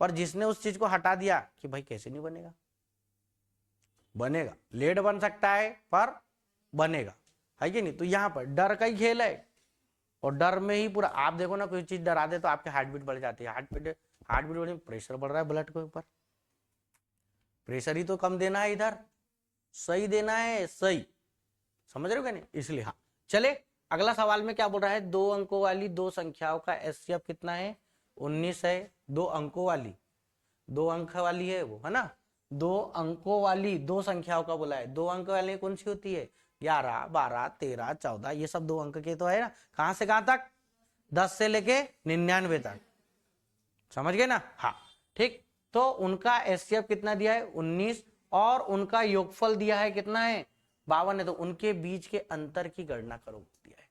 S1: पर जिसने उस चीज को हटा दिया कि भाई कैसे नहीं बनेगा, बनेगा, लेट बन सकता है पर बनेगा, है कि नहीं? तो यहाँ पर डर का ही खेल है, और डर में ही पूरा। आप देखो ना कोई चीज डरा दे तो आपकी हार्ट बीट बढ़ जाती है, हार्ट बीट बढ़ी, प्रेशर बढ़ रहा है ब्लड के ऊपर, प्रेशर ही तो कम देना है, इधर सही देना है, सही समझ रहे हो क्या नहीं? इसलिए हाँ। चले अगला सवाल में क्या बोल रहा है, 2 अंकों वाली दो संख्याओं का एचसीएफ कितना है? 19 है। 2 अंकों वाली, 2 अंक वाली है वो, है ना? 2 अंकों वाली दो संख्याओं का बोला है। 2 अंक वाली कौन सी होती है? 11, 12, 13, 14, ये सब 2 अंक के तो है ना। कहां से कहां तक? 10 से लेके 99 तक, समझ गए ना? हाँ ठीक। तो उनका एचसीएफ कितना दिया है? 19, और उनका योगफल दिया है कितना है? 52 है। तो उनके बीच के अंतर की गणना करो दिया है।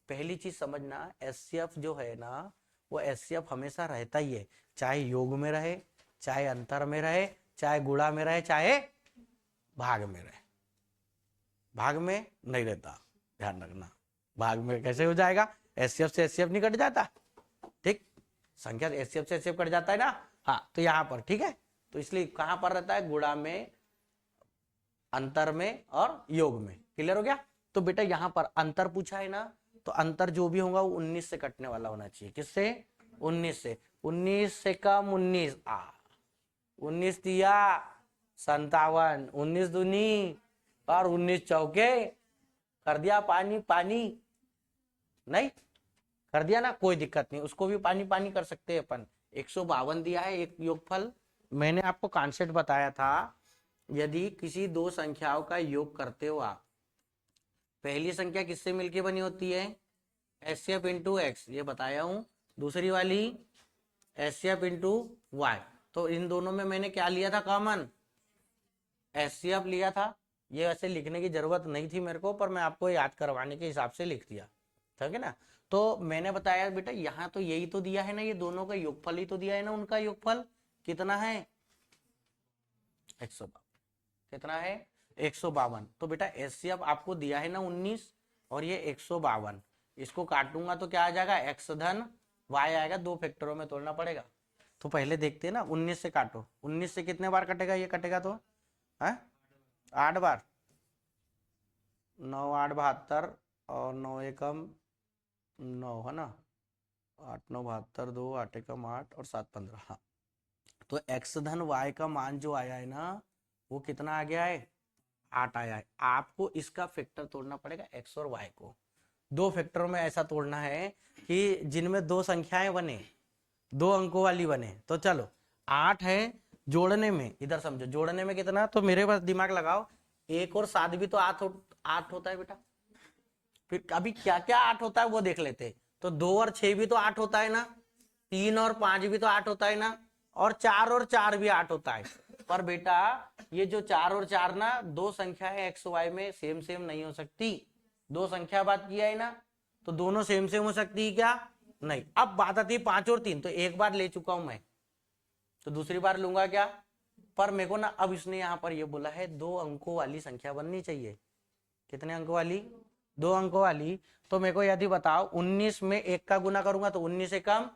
S1: पहली चीज समझना, एचसीएफ जो है ना वो एचसीएफ हमेशा रहता ही है, चाहे योग में रहे, चाहे अंतर में रहे, चाहे गुणा में रहे, चाहे भाग में रहे। भाग में नहीं रहता, ध्यान रखना। भाग में कैसे हो जाएगा? एचसीएफ से एचसीएफ नहीं कट जाता, ठीक? संख्या एचसीएफ से एचसीएफ कट जाता है ना। हाँ तो यहाँ पर ठीक है, तो इसलिए कहां पर रहता है? गुणा में, अंतर में और योग में। क्लियर हो गया? तो बेटा यहाँ पर अंतर पूछा है ना, तो अंतर जो भी होगा वो 19 से कटने वाला होना चाहिए। किससे? 19 से। 19 से कम 19, 19 दिया 57, 19 दूनी और 19 चौके, कर दिया पानी पानी, नहीं कर दिया ना, कोई दिक्कत नहीं, उसको भी पानी पानी कर सकते हैं अपन। 152 दिया है एक योगफल। मैंने आपको कॉन्सेप्ट बताया था, यदि किसी दो संख्याओं का योग करते हो आप, पहली संख्या किससे मिलके बनी होती है? एचसीएफ इंटू एक्स, ये बताया हूं। दूसरी वाली एचसीएफ इंटू वाई। तो इन दोनों में मैंने क्या लिया था कॉमन? एचसीएफ लिया था। ये वैसे लिखने की जरूरत नहीं थी मेरे को, पर मैं आपको याद करवाने के हिसाब से लिख दिया, ठीक है ना? तो मैंने बताया बेटा यहाँ तो यही तो दिया है ना, ये दोनों का योगफल ही तो दिया है ना। उनका योगफल कितना है? 152। कितना है? 152। तो बेटा एचसीएफ आपको दिया है ना 19, और ये 152, इसको काटूंगा तो क्या आ जाएगा? एक्स धन वाई आएगा, 2 फैक्टरों में तोड़ना पड़ेगा। तो पहले देखते हैं ना, 19 से काटो, 19 से कितने बार कटेगा? ये कटेगा तो 8 बार, 9 8 72, और 9 एकम 9, है ना? 8 9 72, 2 8 एकम 8 और 7 15। हाँ तो एक्स धन वाई का मान जो आया है ना वो कितना आ गया है? 8 आया है। आपको इसका फैक्टर तोड़ना पड़ेगा, एक्स और वाई को 2 फैक्टरों में ऐसा तोड़ना है कि जिनमें 2 संख्याएं बने, 2 अंकों वाली बने। तो चलो 8 है, जोड़ने में, इधर समझो, जोड़ने में कितना? तो मेरे पास दिमाग लगाओ, 1 और 7 भी तो 8 होता है बेटा। फिर अभी क्या क्या 8 होता है वो देख लेते। तो 2 और 6 भी तो 8 होता है ना, 3 और 5 भी तो 8 होता है ना, और 4 और 4 भी 8 होता है। पर बेटा ये जो 4 और 4 ना, दो संख्या है एक्स वाई में सेम सेम नहीं हो सकती। दो संख्या बात किया है ना, तो दोनों सेम सेम हो सकती है क्या? नहीं। अब बात आती है 5 और 3, तो एक बार ले चुका हूं मैं, तो दूसरी बार लूंगा क्या? पर मेरे को ना अब इसने यहाँ पर ये बोला है 2 अंकों वाली संख्या बननी चाहिए। कितने अंकों वाली? 2 अंकों वाली। तो मेरे को यदि बताओ 19 में 1 का गुना करूंगा तो 19 से कम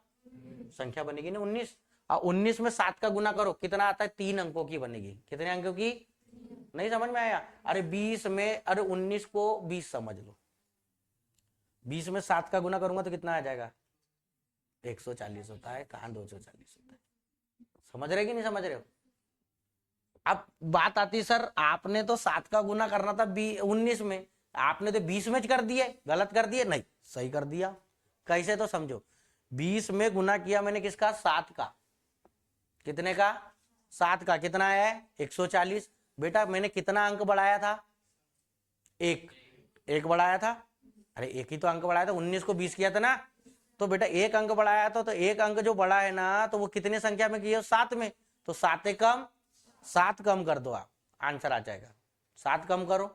S1: संख्या बनेगी ना 19, और 19 में 7 का गुना करो कितना आता है? 3 अंकों की बनेगी। कितने अंकों की? नहीं समझ में आया? अरे 20 में, अरे 19 को 20 समझ लो, 20 में 7 का गुना करूंगा तो कितना आ जाएगा? 140 होता है, कहाँ 240 होता है? समझ रहे कि नहीं समझ रहे हो? अब बात आती सर आपने तो 7 का गुना करना था 19 में, आपने तो 20 में कर दिए, गलत कर दिए? नहीं, सही कर दिया। कैसे? तो समझो, 20 में गुना किया मैंने किसका? 7 का। कितने का? 7 का। कितना है? 140। बेटा मैंने कितना अंक बढ़ाया था? एक बढ़ाया था। अरे एक ही तो अंक बढ़ाया था, 19 को 20 किया था ना। तो बेटा एक अंक बढ़ाया था, तो एक अंक जो बढ़ा है ना, तो वो कितने संख्या में किया? 7 में। तो 7 कम कर दो, आप आंसर आ जाएगा। 7 कम करो,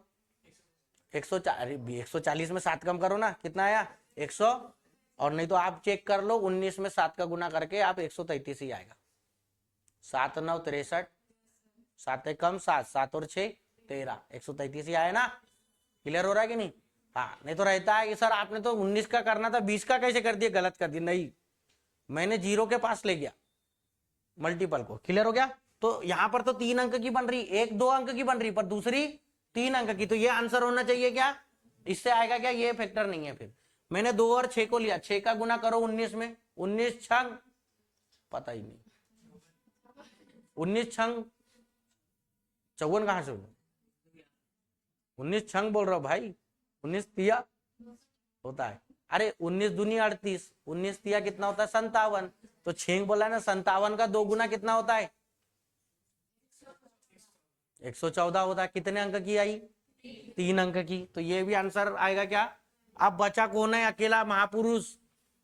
S1: 140 में 7 कम करो ना, कितना आया? 100। और नहीं तो आप चेक कर लो, 19 में 7 का गुना करके आप 133 ही आएगा। 7 9 63, 7 कम 7, 7 और 6 13, 133 ही आया ना। क्लियर हो रहा है कि नहीं? हाँ, नहीं तो रहता है कि सर आपने तो 19 का करना था, 20 का कैसे कर दिया? गलत कर दिया। नहीं, मैंने 0 के पास ले गया मल्टीपल को। क्लियर हो गया? तो यहां पर तो 3 अंक की बन रही, एक 2 अंक की बन रही, पर दूसरी 3 अंक की। तो ये आंसर होना चाहिए क्या? इससे आएगा क्या? ये फैक्टर नहीं है। फिर मैंने 2 और 6 को लिया, 6 का गुना करो 19 में, 19 छंग, पता ही नहीं, 19 छंग 54 कहां से हो? 19 छंग बोल रहा हूं भाई, 19 तिया होता है। अरे 19 दूनी 38, 19 तिया कितना होता है? 57। तो 6 बोला ना, 57 का 2 गुना कितना होता है? 114 होता है। कितने अंक की आई? 3 अंक की। तो ये भी आंसर आएगा क्या? अब बचा कौन है? अकेला महापुरुष।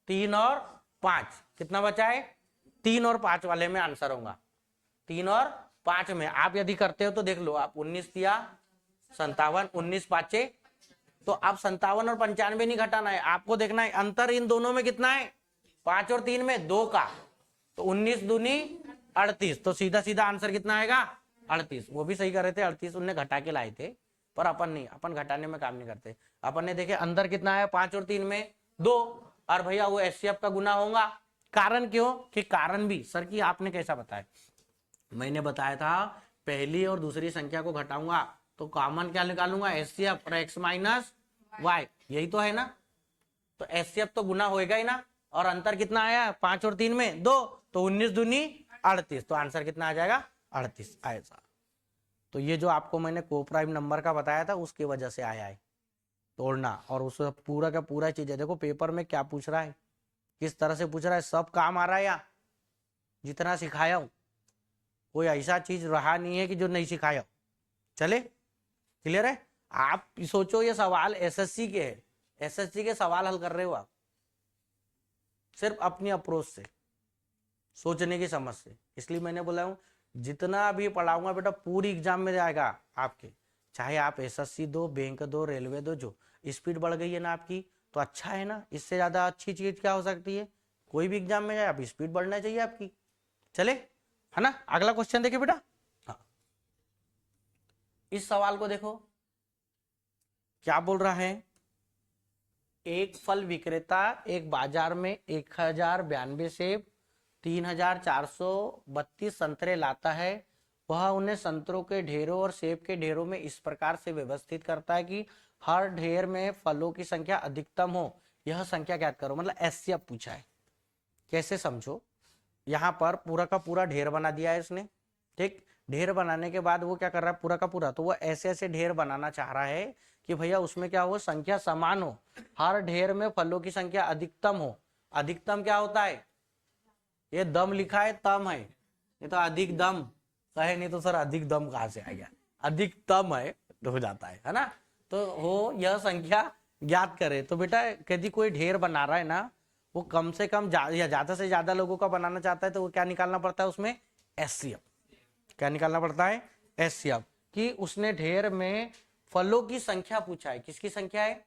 S1: 3 और 5, कितना बचा है? 3 और 5 वाले में आंसर होगा। 3 और 5 में आप यदि करते हो तो देख लो आप, 19 तिया 57, 19 पांचे, तो आप 57 और 95 नहीं घटाना है, आपको देखना है अंतर इन दोनों में कितना है? 5 और 3 में 2 का। तो 19 दूनी 38, तो सीधा सीधा आंसर कितना आएगा? 38। वो भी सही कर रहे थे, 38 उन्हें घटा के लाए थे, पर अपन नहीं, अपन घटाने में काम नहीं करते। अपन ने देखे अंदर कितना है? 5 और 3 में 2। और भैया वो एचसीएफ का गुना होगा। कारण क्यों? कि कारण भी सर की आपने कैसा बताया? मैंने बताया था पहली और दूसरी संख्या को घटाऊंगा तो कॉमन क्या निकालूंगा? एचसीएफ और एक्स माइनस वाई, यही तो है ना। तो एचसीएफ तो गुना होएगा ही ना। और अंतर कितना आया? 5 और 3 में 2, तो 19 दूनी 38, तो आंसर कितना आ जाएगा? 38 ऐसा। तो ये जो आपको मैंने कोप्राइम नंबर का बताया था उसकी वजह से आया है तोड़ना। और उस पूरा का पूरा चीज है, देखो पेपर में क्या पूछ रहा है, किस तरह से पूछ रहा है, सब काम आ रहा है। या जितना सिखाया हूं, कोई ऐसा चीज रहा नहीं है कि जो नहीं सिखाया। चले, क्लियर है? आप सोचो ये सवाल एसएससी के है, एसएससी के सवाल हल कर रहे हो आप, सिर्फ अपनी अप्रोच से, सोचने की समझ से। इसलिए मैंने बोला हूं जितना अभी पढ़ाऊंगा बेटा पूरी एग्जाम में जाएगा आपके, चाहे आप एसएससी दो, बैंक दो, रेलवे दो, जो स्पीड बढ़ गई है ना आपकी, तो अच्छा है ना। इससे ज्यादा अच्छी चीज क्या हो सकती है? कोई भी एग्जाम में जाए आप स्पीड बढ़ना चाहिए आपकी। चले, है ना? अगला क्वेश्चन देखिए बेटा। हाँ, इस सवाल को देखो क्या बोल रहा है। एक फल विक्रेता एक बाजार में 1092 सेब, 3432 संतरे लाता है। वह उन्हें संतरों के ढेरों और सेब के ढेरों में इस प्रकार से व्यवस्थित करता है कि हर ढेर में फलों की संख्या अधिकतम हो। यह संख्या ज्ञात करो। मतलब एचसीएफ पूछा है। कैसे समझो, यहाँ पर पूरा का पूरा ढेर बना दिया है इसने, ठीक। ढेर बनाने के बाद वो क्या कर रहा है? पूरा का पूरा तो वो ऐसे ऐसे ढेर बनाना चाह रहा है कि भैया उसमें क्या हो, संख्या समान हो, हर ढेर में फलों की संख्या अधिकतम हो। अधिकतम क्या होता है? ये दम लिखा है, तम है, ये तो अधिक दम कहे, नहीं तो सर अधिक दम कहां से आ गया? अधिकतम है तो हो जाता है ना। तो हो यह संख्या ज्ञात करे। तो बेटा यदि कोई ढेर बना रहा है ना, वो कम से कम या ज्यादा से ज्यादा लोगों का बनाना चाहता है, तो वो क्या निकालना पड़ता है उसमें? एचसीएफ। क्या निकालना पड़ता है? एचसीएफ। कि उसने ढेर में फलों की संख्या पूछा है। किसकी संख्या है?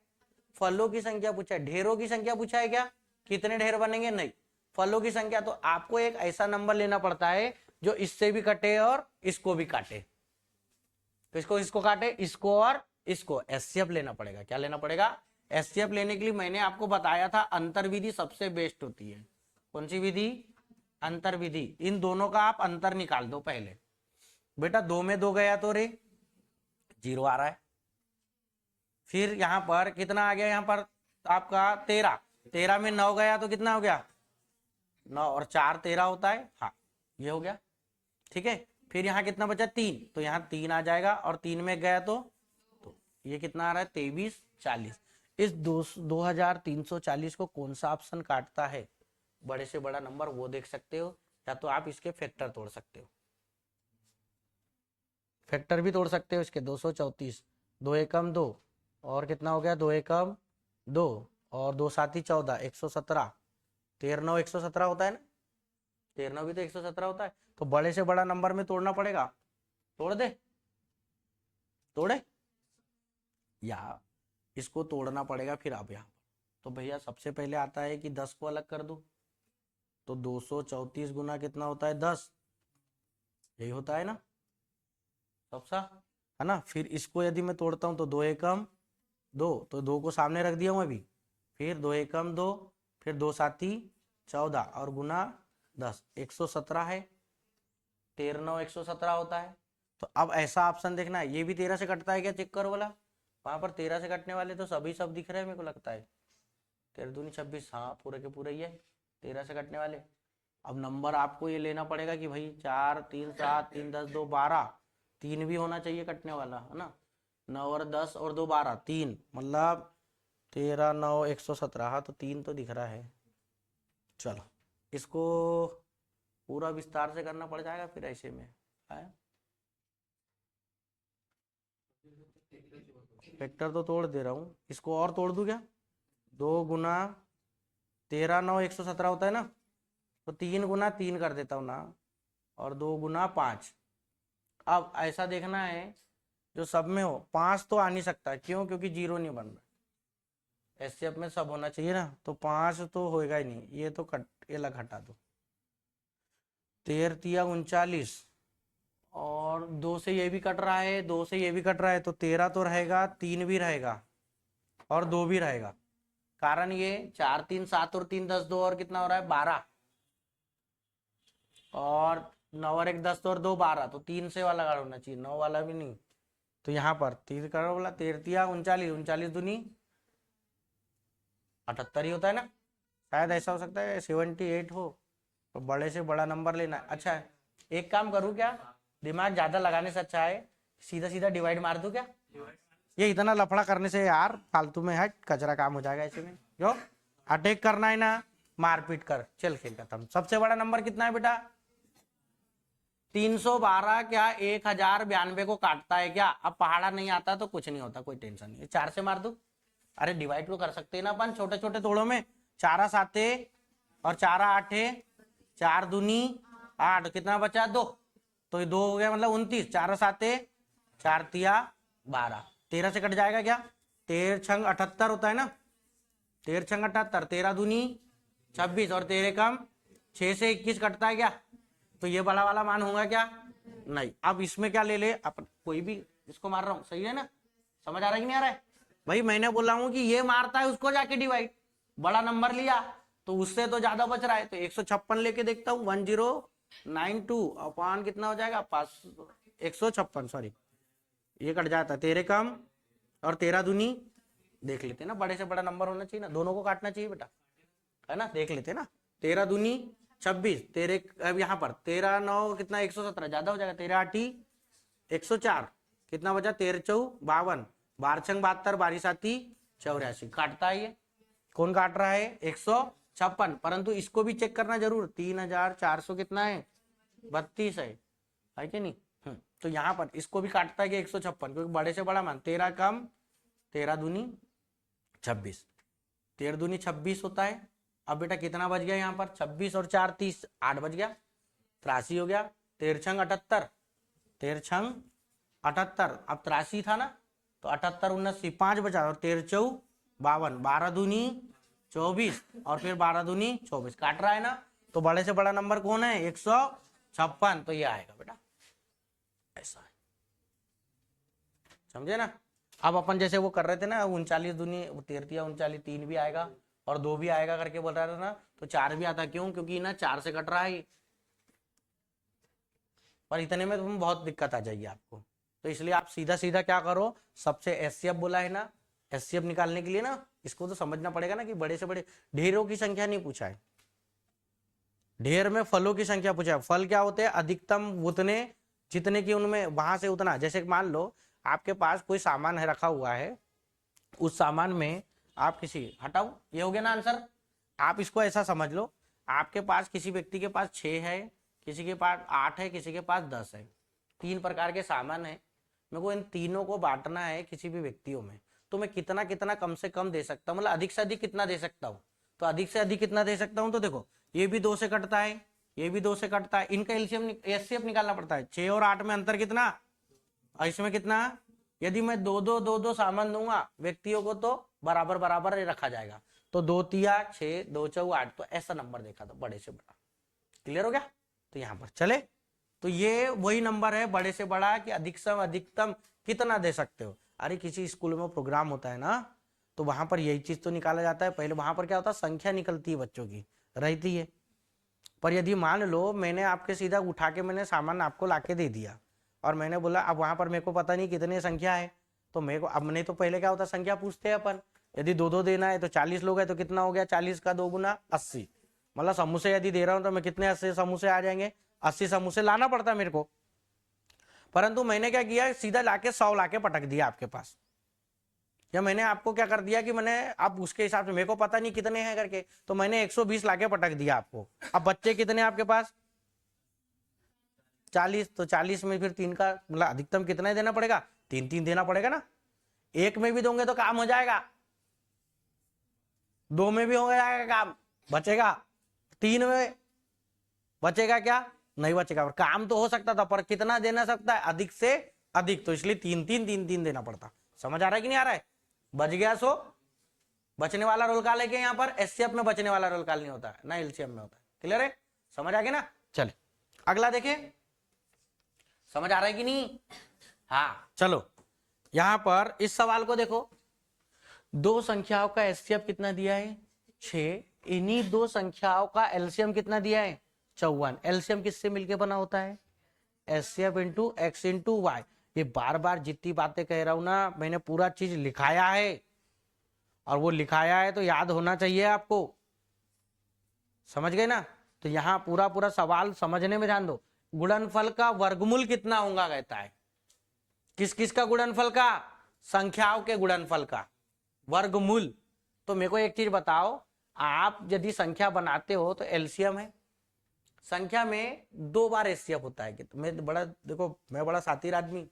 S1: फलों की संख्या पूछा है। ढेरों की संख्या पूछा है क्या? कितने ढेर बनेंगे? नहीं, फलों की संख्या। तो आपको एक ऐसा नंबर लेना पड़ता है जो इससे भी कटे और इसको भी काटे। तो इसको काटे, इसको और इसको। एचसीएफ लेना पड़ेगा। क्या लेना पड़ेगा? एचसीएफ लेने के लिए मैंने आपको बताया था अंतर विधि सबसे बेस्ट होती है। कौन सी विधि? अंतर विधि। इन दोनों का आप अंतर निकाल दो पहले। बेटा 2 में 2 गया तो रे 0 आ रहा है। फिर यहां पर कितना आ गया? यहां पर तो आपका 13, 13 में 9 गया तो कितना हो गया 9 और 4 13 होता है, हाँ ये हो गया, ठीक है। फिर यहाँ कितना बचा 3, तो यहाँ 3 आ जाएगा और 3 में गया तो ये कितना आ रहा है 23 40। इस 2340 को कौन सा ऑप्शन काटता है, बड़े से बड़ा नंबर, वो देख सकते हो, या तो आप इसके फैक्टर तोड़ सकते हो, फैक्टर भी तोड़ सकते हो इसके। 234, 2 एकम 2 और कितना हो गया 2 एकम 2 और 2 साथी 14, 117, 13 9 117 होता है ना, 13 भी तो 117 होता है। तो बड़े से बड़ा नंबर में तोड़ना पड़ेगा, तोड़ दे, तोड़े या इसको तोड़ना पड़ेगा। फिर आप यहाँ तो भैया सबसे पहले आता है कि 10 को अलग कर दो, तो 234 गुना कितना होता है 10, यही होता है ना सबसा, है ना। फिर इसको यदि मैं तोड़ता हूँ तो 2 एकम 2, तो 2 को सामने रख दिया हूँ अभी, फिर 2 एकम 2, फिर 2 साथी 14 और गुना 10, 117 है, 13 9 117 होता है। तो अब ऐसा ऑप्शन देखना है, ये भी 13 से कटता है क्या, चेक करो वाला, वहां पर 13 से कटने वाले तो सभी सब दिख रहे हैं मेरे को लगता है, 13 दूनी 26, हाँ पूरे के पूरे ही है 13 से कटने वाले। अब नंबर आपको ये लेना पड़ेगा कि भाई 4 3 7 3 10 2 12, 3 भी होना चाहिए कटने वाला, है ना, 9 और 10 और 2 12, 3 मतलब 13 9 117, हाँ तो 3 तो दिख रहा है। चलो इसको पूरा विस्तार से करना पड़ जाएगा फिर ऐसे में है। फैक्टर तो तोड़ दे रहा हूँ, इसको और तोड़ दूं क्या, 2 गुना 13 9 117 होता है ना, तो 3 गुना 3 कर देता हूँ ना, और 2 गुना 5। अब ऐसा देखना है जो सब में हो, 5 तो आ नहीं सकता, क्यों, क्योंकि 0 नहीं बन रहा, एससीएफ में सब होना चाहिए ना, तो 5 तो होएगा ही नहीं, ये तो कट, ये लग हटा दो, 13 तिया 39 और 2 से ये भी कट रहा है, 2 से ये भी कट रहा है, तो 13 तो रहेगा, 3 भी रहेगा और 2 भी रहेगा। कारण ये 4 3 7 और 3 10 2 और कितना हो रहा है 12 और 9 और 1 10 और 2 12, तो 3 से वाला गाड़ होना चाहिए, 9 वाला भी नहीं। तो यहाँ पर 3 करो बोला, 13 तिया 39, 39 दूनी 78 ही होता है ना, शायद ऐसा हो सकता है 78 हो, तो बड़े से बड़ा नंबर लेना है। अच्छा है, एक काम करूँ क्या, दिमाग ज्यादा लगाने से अच्छा है सीधा सीधा डिवाइड मार दूं क्या, ये इतना लफड़ा करने से यार फालतू में हट कचरा काम हो जाएगा ऐसे में, जो अटैक करना है ना मारपीट कर, चल खेल खत्म। सबसे बड़ा नंबर कितना है बेटा 312, क्या 1092 को काटता है क्या, अब पहाड़ा नहीं आता तो कुछ नहीं होता, कोई टेंशन नहीं, 4 से मार दू, अरे डिवाइड तो कर सकते हैं ना अपन छोटे छोटे तोड़ों में, 4 7 और 4 8, 4 दूनी 8, कितना बचा 2, तो ये 2 हो गया मतलब 29, 4 7 4 तिया 12, 13 से कट जाएगा क्या, 13 छंग 78 होता है ना, 13 छंग 78, 13 दूनी 26 और 13 कम 6 से 21 कटता है क्या, तो ये बड़ा वाला मान होगा क्या नहीं। अब इसमें क्या ले ले अपन, कोई भी इसको मार रहा हूँ, सही है ना, समझ आ रहा है कि नहीं आ रहा है भाई, मैंने बोला हूँ कि ये मारता है उसको जाके डिवाइड, बड़ा नंबर लिया तो उससे तो ज्यादा बच रहा है, तो 156 लेके देखता हूँ, 1092 अपान कितना हो जाएगा 156, सॉरी ये कट जाता है, 13 कम और 13 दूनी, देख लेते ना, बड़े से बड़ा नंबर होना चाहिए ना, दोनों को काटना चाहिए बेटा, है ना, देख लेते ना, 13 दूनी 26, 13 अब यहाँ पर 13 9 कितना 117 ज्यादा हो जाएगा, 13 8 104, कितना बचा 13 4 52, 12 छंग 72, 12 7 84, काटता है ये, कौन काट रहा है 156, परंतु इसको भी चेक करना जरूर, 3400 कितना है 32 है कि नहीं, तो यहाँ पर इसको भी काटता है कि 156, क्योंकि बड़े से बड़ा मान 13 कम 13 दूनी 26, 13 दूनी 26 होता है। अब बेटा कितना बच गया यहाँ पर 26 और 4 30, 8 बच गया, 83 हो गया, 13 छंग 78, 13 छंग 78, अब 83 था ना, तो 78 79 5 बचा और 13 4 52, 12 दूनी 24 और फिर 12 दूनी 24, काट रहा है ना, तो बड़े से बड़ा नंबर कौन है 156, तो ये आएगा बेटा, ऐसा है, समझे ना। अब अपन जैसे वो कर रहे थे ना 39 दूनी 13 39, 3 भी आएगा और 2 भी आएगा करके बोल रहा था ना, तो 4 भी आता, क्यों, क्योंकि ना 4 से कट रहा है, पर इतने में तुम बहुत दिक्कत आ जाएगी आपको, तो इसलिए आप सीधा सीधा क्या करो, सबसे एचसीएफ बोला है ना, एचसीएफ निकालने के लिए ना इसको तो समझना पड़ेगा ना कि बड़े से बड़े ढेरों की संख्या नहीं पूछा है, ढेर में फलों की संख्या पूछा है। फल क्या होते हैं, अधिकतम उतने जितने की उनमें वहां से उतना, जैसे मान लो आपके पास कोई सामान है रखा हुआ है, उस सामान में आप किसी हटाओ, ये हो गया ना आंसर। आप इसको ऐसा समझ लो, आपके पास किसी व्यक्ति के पास 6 है, किसी के पास 8 है, किसी के पास 10 है, 3 प्रकार के सामान है, मेरे को इन तीनों को बांटना है किसी भी व्यक्तियों में, तो मैं कितना कितना कम से कम दे सकता हूँ, मतलब अधिक से अधिक कितना दे सकता हूँ, तो अधिक से अधिक कितना दे सकता हूँ, तो देखो ये भी 2 से कटता है, ये भी 2 से कटता है, इनका एलसीएम एचसीएफ निकालना पड़ता है। 6 और 8 में अंतर कितना, और इसमें कितना, यदि मैं दो सामान दूंगा व्यक्तियों को तो बराबर बराबर रखा जाएगा, तो 2 तिया 6, 2 चौ 8, तो ऐसा नंबर देखा था बड़े से बड़ा। क्लियर हो गया, तो यहां पर चले, तो ये वही नंबर है बड़े से बड़ा कि अधिकतम अधिकतम कितना दे सकते हो। अरे किसी स्कूल में प्रोग्राम होता है ना, तो वहां पर यही चीज तो निकाला जाता है, पहले वहां पर क्या होता है, संख्या निकलती है बच्चों की रहती है। पर यदि मान लो मैंने आपके सीधा उठा के मैंने सामान आपको लाके दे दिया और मैंने बोला अब वहां पर मेरे को पता नहीं कितनी संख्या है, तो मेरे को अब नहीं, तो पहले क्या होता संख्या पूछते हैं अपन, यदि 2 2 देना है तो 40 लोग है तो कितना हो गया, 40 का 2 गुना 80, मतलब समोसे यदि दे रहा हूं तो मैं कितने 80 समोसे आ जाएंगे, 80 समोसे लाना पड़ता है मेरे को। परंतु मैंने क्या किया, सीधा लाके 100 लाके पटक दिया आपके पास, या मैंने आपको क्या कर दिया कि मैंने अब उसके हिसाब से मेरे को पता नहीं कितने हैं करके, तो मैंने 120 लाके पटक दिया आपको। अब बच्चे कितने आपके पास 40, तो 40 में फिर 3 का मतलब अधिकतम कितना ही देना पड़ेगा, 3 3 देना पड़ेगा ना। एक में भी दोगे तो काम हो जाएगा, 2 में भी हो जाएगा काम, बचेगा 3 में बचेगा क्या, नहीं बचेगा, काम तो हो सकता था पर कितना देना सकता है, अधिक से अधिक, तो इसलिए 3 3 3 3 देना पड़ता। समझ आ रहा है कि नहीं आ रहा है, बच गया सो बचने वाला रोल कॉल है कि यहाँ पर एचसीएफ में बचने वाला रोल कॉल नहीं होता है ना, एलसीएम में होता है। क्लियर है, समझ आ गया ना। चले अगला देखें, समझ आ रहा है कि नहीं, हाँ चलो यहां पर इस सवाल को देखो, 2 संख्याओं का एचसीएफ कितना दिया है 6, इन्हीं 2 संख्याओं का एलसीएम कितना दिया है 54। एलसीएम किससे मिलके बना होता है, HCF into x into y. ये बार बार जितनी बातें कह रहा हूं ना, मैंने पूरा चीज लिखाया है, और वो लिखाया है तो याद होना चाहिए आपको, समझ गए ना। तो यहां पूरा पूरा सवाल समझने में ध्यान दो। गुणनफल का वर्गमूल कितना होगा कहता है, किस किस का गुणनफल का, संख्याओं के गुणनफल का वर्गमूल। तो मेरे को एक चीज बताओ, आप यदि संख्या बनाते हो तो एलसीएम है, संख्या में 2 बार एचसीएफ होता है कि, तो मैं बड़ा देखो मैं बड़ा सातिर आदमी,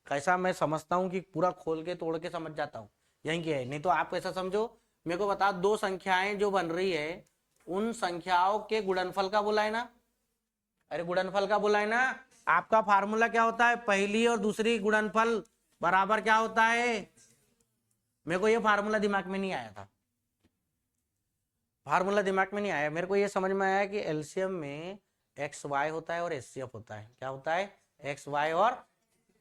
S1: कैसा मैं समझता हूं कि पूरा खोल के तोड़ के समझ जाता हूं, यही क्या है, नहीं तो आप ऐसा समझो मेरे को बता, 2 संख्याएं जो बन रही है उन संख्याओं के गुणनफल का बोला है ना, अरे गुणनफल का बोला है ना। आपका फार्मूला क्या होता है, पहली और दूसरी गुणनफल बराबर क्या होता है, मेरे को ये फार्मूला दिमाग में नहीं आया था, फार्मूला दिमाग में नहीं आया, मेरे को ये समझ में आया कि एलसीएम में एक्स वाई होता है और एचसीएफ होता है। क्या होता है, एक्स वाई और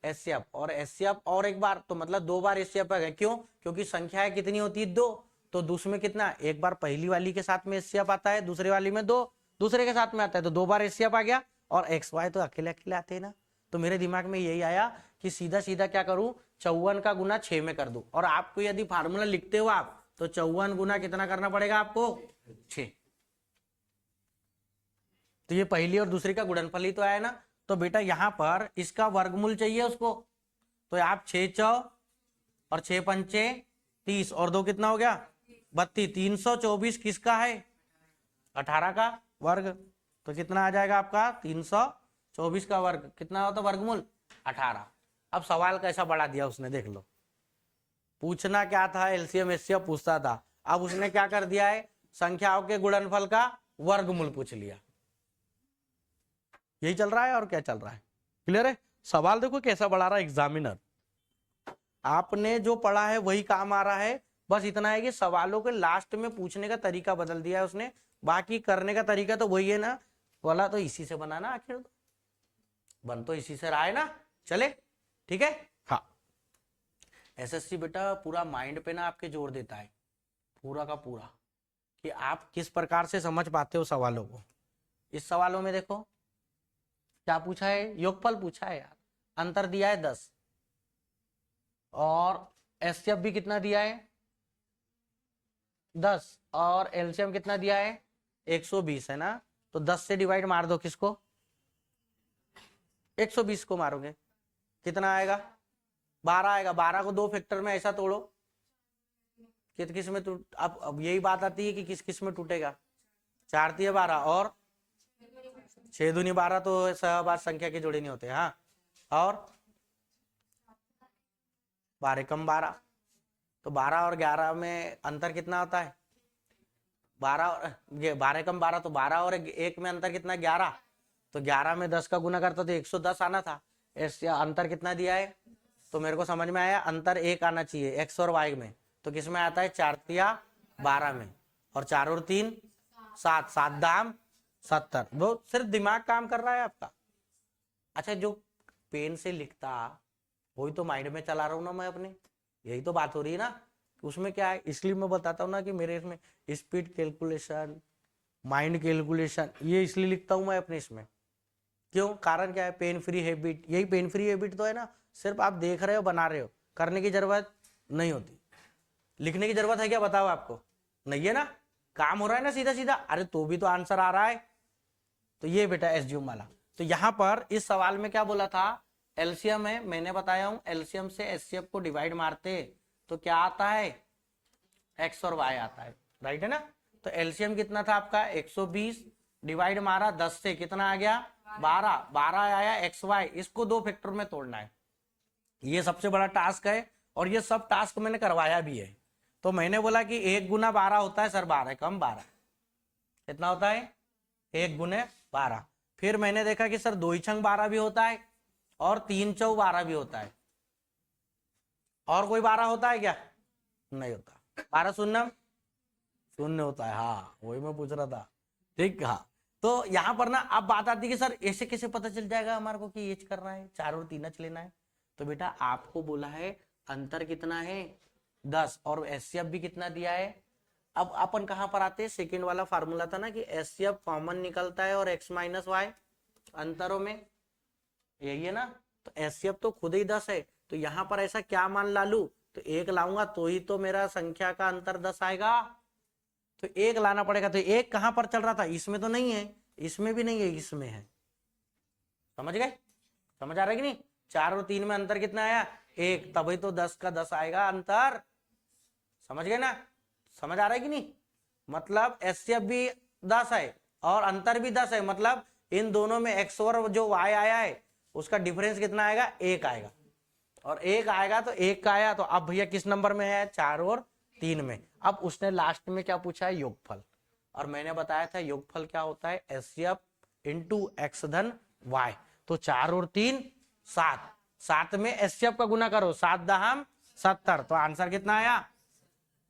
S1: एचसीएफ, और एचसीएफ और एक बार, तो मतलब 2 बार एचसीएफ है, क्यों, क्योंकि संख्याएं कितनी होती है 2, तो दूसरे में कितना, एक बार पहली वाली के साथ में एचसीएफ आता है, दूसरे वाली में 2 दूसरे के साथ में आता है, तो 2 बार एचसीएफ आ गया, और एक्स वाई तो अकेले अकेले आते हैं ना। तो मेरे दिमाग में यही आया कि सीधा सीधा क्या करूं, 54 का गुना 6 में कर दूं, और आपको यदि फार्मूला लिखते हो आप तो 54 गुना कितना करना पड़ेगा आपको 6, तो ये पहली और दूसरी का गुणनफल ही तो आया ना। तो बेटा यहां पर इसका वर्गमूल चाहिए उसको, तो आप 6 चौ और 6 पंचे 30 और 2 कितना हो गया 32, 324 किसका है 18 का वर्ग, तो कितना आ जाएगा आपका 324 का वर्ग, कितना होता वर्गमूल 18। अब सवाल कैसा बढ़ा दिया उसने, देख लो, पूछना क्या था, एलसीएम एचसीएफ पूछता था, अब उसने क्या कर दिया है, संख्याओं के गुणनफल का वर्गमूल पूछ लिया। यही चल रहा है और क्या चल रहा है, क्लियर है। सवाल देखो कैसा बढ़ा रहा है एग्जामिनर, आपने जो पढ़ा है वही काम आ रहा है, बस इतना है कि सवालों के लास्ट में पूछने का तरीका बदल दिया है उसने, बाकी करने का तरीका तो वही है ना, वाला तो इसी से बना ना, आखिर बन तो इसी से रहा है ना। चले ठीक है, हाँ एसएससी बेटा पूरा माइंड पे ना आपके जोर देता है, पूरा का पूरा, कि आप किस प्रकार से समझ पाते हो सवालों को। इस सवालों में देखो क्या पूछा है, योगफल पूछा है यार, अंतर दिया है 10, और एचसीएफ भी कितना दिया है 10 और एलसीएम कितना दिया है 120 है ना, तो 10 से डिवाइड मार दो किसको 120 को मारोगे कितना आएगा 12 आएगा। 12 को दो फैक्टर में ऐसा तोड़ो किस किस में टूट, अब यही बात आती है कि किस किस में टूटेगा 4 तिया 12 और 6 दूनी 12 तो सहबाद संख्या के जोड़े नहीं होते। हाँ और 12 कम 12 तो 12 और 11 में अंतर कितना होता है 12 और 12 कम 12 तो 12 और 1 में अंतर कितना 11 तो 11 में 10 का गुना करता तो 110 आना था। ऐसे अंतर कितना दिया है तो मेरे को समझ में आया अंतर 1 आना चाहिए एक्स और वाई में, तो किस में आता है 4 तिया 12 में और 4 और 3 7 7 दाम 70। वो सिर्फ दिमाग काम कर रहा है आपका। अच्छा जो पेन से लिखता वही तो माइंड में चला रहा हूं ना मैं अपने, यही तो बात हो रही है ना। उसमें क्या है इसलिए मैं बताता हूँ ना कि मेरे इसमें स्पीड कैलकुलेशन माइंड कैलकुलेशन ये इसलिए लिखता हूं मैं अपने इसमें। क्यों कारण क्या है पेन फ्री हैबिट, यही पेन फ्री हैबिट तो है ना, सिर्फ आप देख रहे हो बना रहे हो, करने की जरूरत नहीं होती। लिखने की जरूरत है क्या बताओ आपको, नहीं है ना, काम हो रहा है ना सीधा सीधा। अरे तो भी तो आंसर आ रहा है। तो ये बेटा एसजीएम वाला। तो यहां पर इस सवाल में क्या बोला था एलसीएम है, मैंने बताया हूं एलसीएम से एचसीएफ को डिवाइड मारते तो क्या आता है एक्स और वाई आता है, राइट है ना। तो एलसीएम कितना था आपका 120 डिवाइड मारा 10 से कितना आ गया 12 12 आया एक्स वाई, इसको दो फैक्टर में तोड़ना है। ये सबसे बड़ा टास्क है और ये सब टास्क मैंने करवाया भी है। तो मैंने बोला कि 1 गुना 12 होता है सर 12 कम 12 कितना होता है 1 गुने 12। फिर मैंने देखा कि सर 2 छंग 12 भी होता है और 3 चौ 12 भी होता है, और कोई 12 होता है क्या नहीं होता, 12 शून्य शून्य होता है। हाँ वही मैं पूछ रहा था ठीक। हाँ तो यहाँ पर ना अब बात आती है कि सर ऐसे कैसे पता चल जाएगा हमारे को कि एच करना है 4 और 3 लेना है। तो बेटा आपको बोला है अंतर कितना है 10 और एचसीएफ भी कितना दिया है। अब अपन कहां पर आते हैं सेकंड वाला फार्मूला था ना कि एचसीएफ कॉमन निकलता है और x माइनस वाई अंतरों में, यही है ना। तो एचसीएफ तो खुद ही 10 है, तो यहां पर ऐसा क्या मान ला लू तो 1 लाऊंगा तो ही तो मेरा संख्या का अंतर 10 आएगा। तो 1 लाना पड़ेगा। तो 1 कहां पर चल रहा था इसमें तो नहीं है, इसमें भी नहीं है, इसमें है। समझ गए, समझ आ रहा है कि नहीं। 4 और 3 में अंतर कितना आया 1, तभी तो 10 का 10 आएगा अंतर। समझ गए ना, समझ आ रहा है कि नहीं। मतलब एचसीएफ भी 10 है और अंतर भी 10 है, मतलब इन दोनों में एक्स और जो वाई आया है उसका डिफरेंस कितना आएगा 1 आएगा, और 1 आएगा तो 1 का आया। तो अब भैया किस नंबर में है 4 और 3 में। अब उसने लास्ट में क्या पूछा है योगफल, और मैंने बताया था योगफल क्या होता है एचसीएफ इंटू एक्स धन वाई। तो 4 और 3 7, 7 में एचसीएफ का गुना करो 7 दहम 70, तो आंसर कितना आया।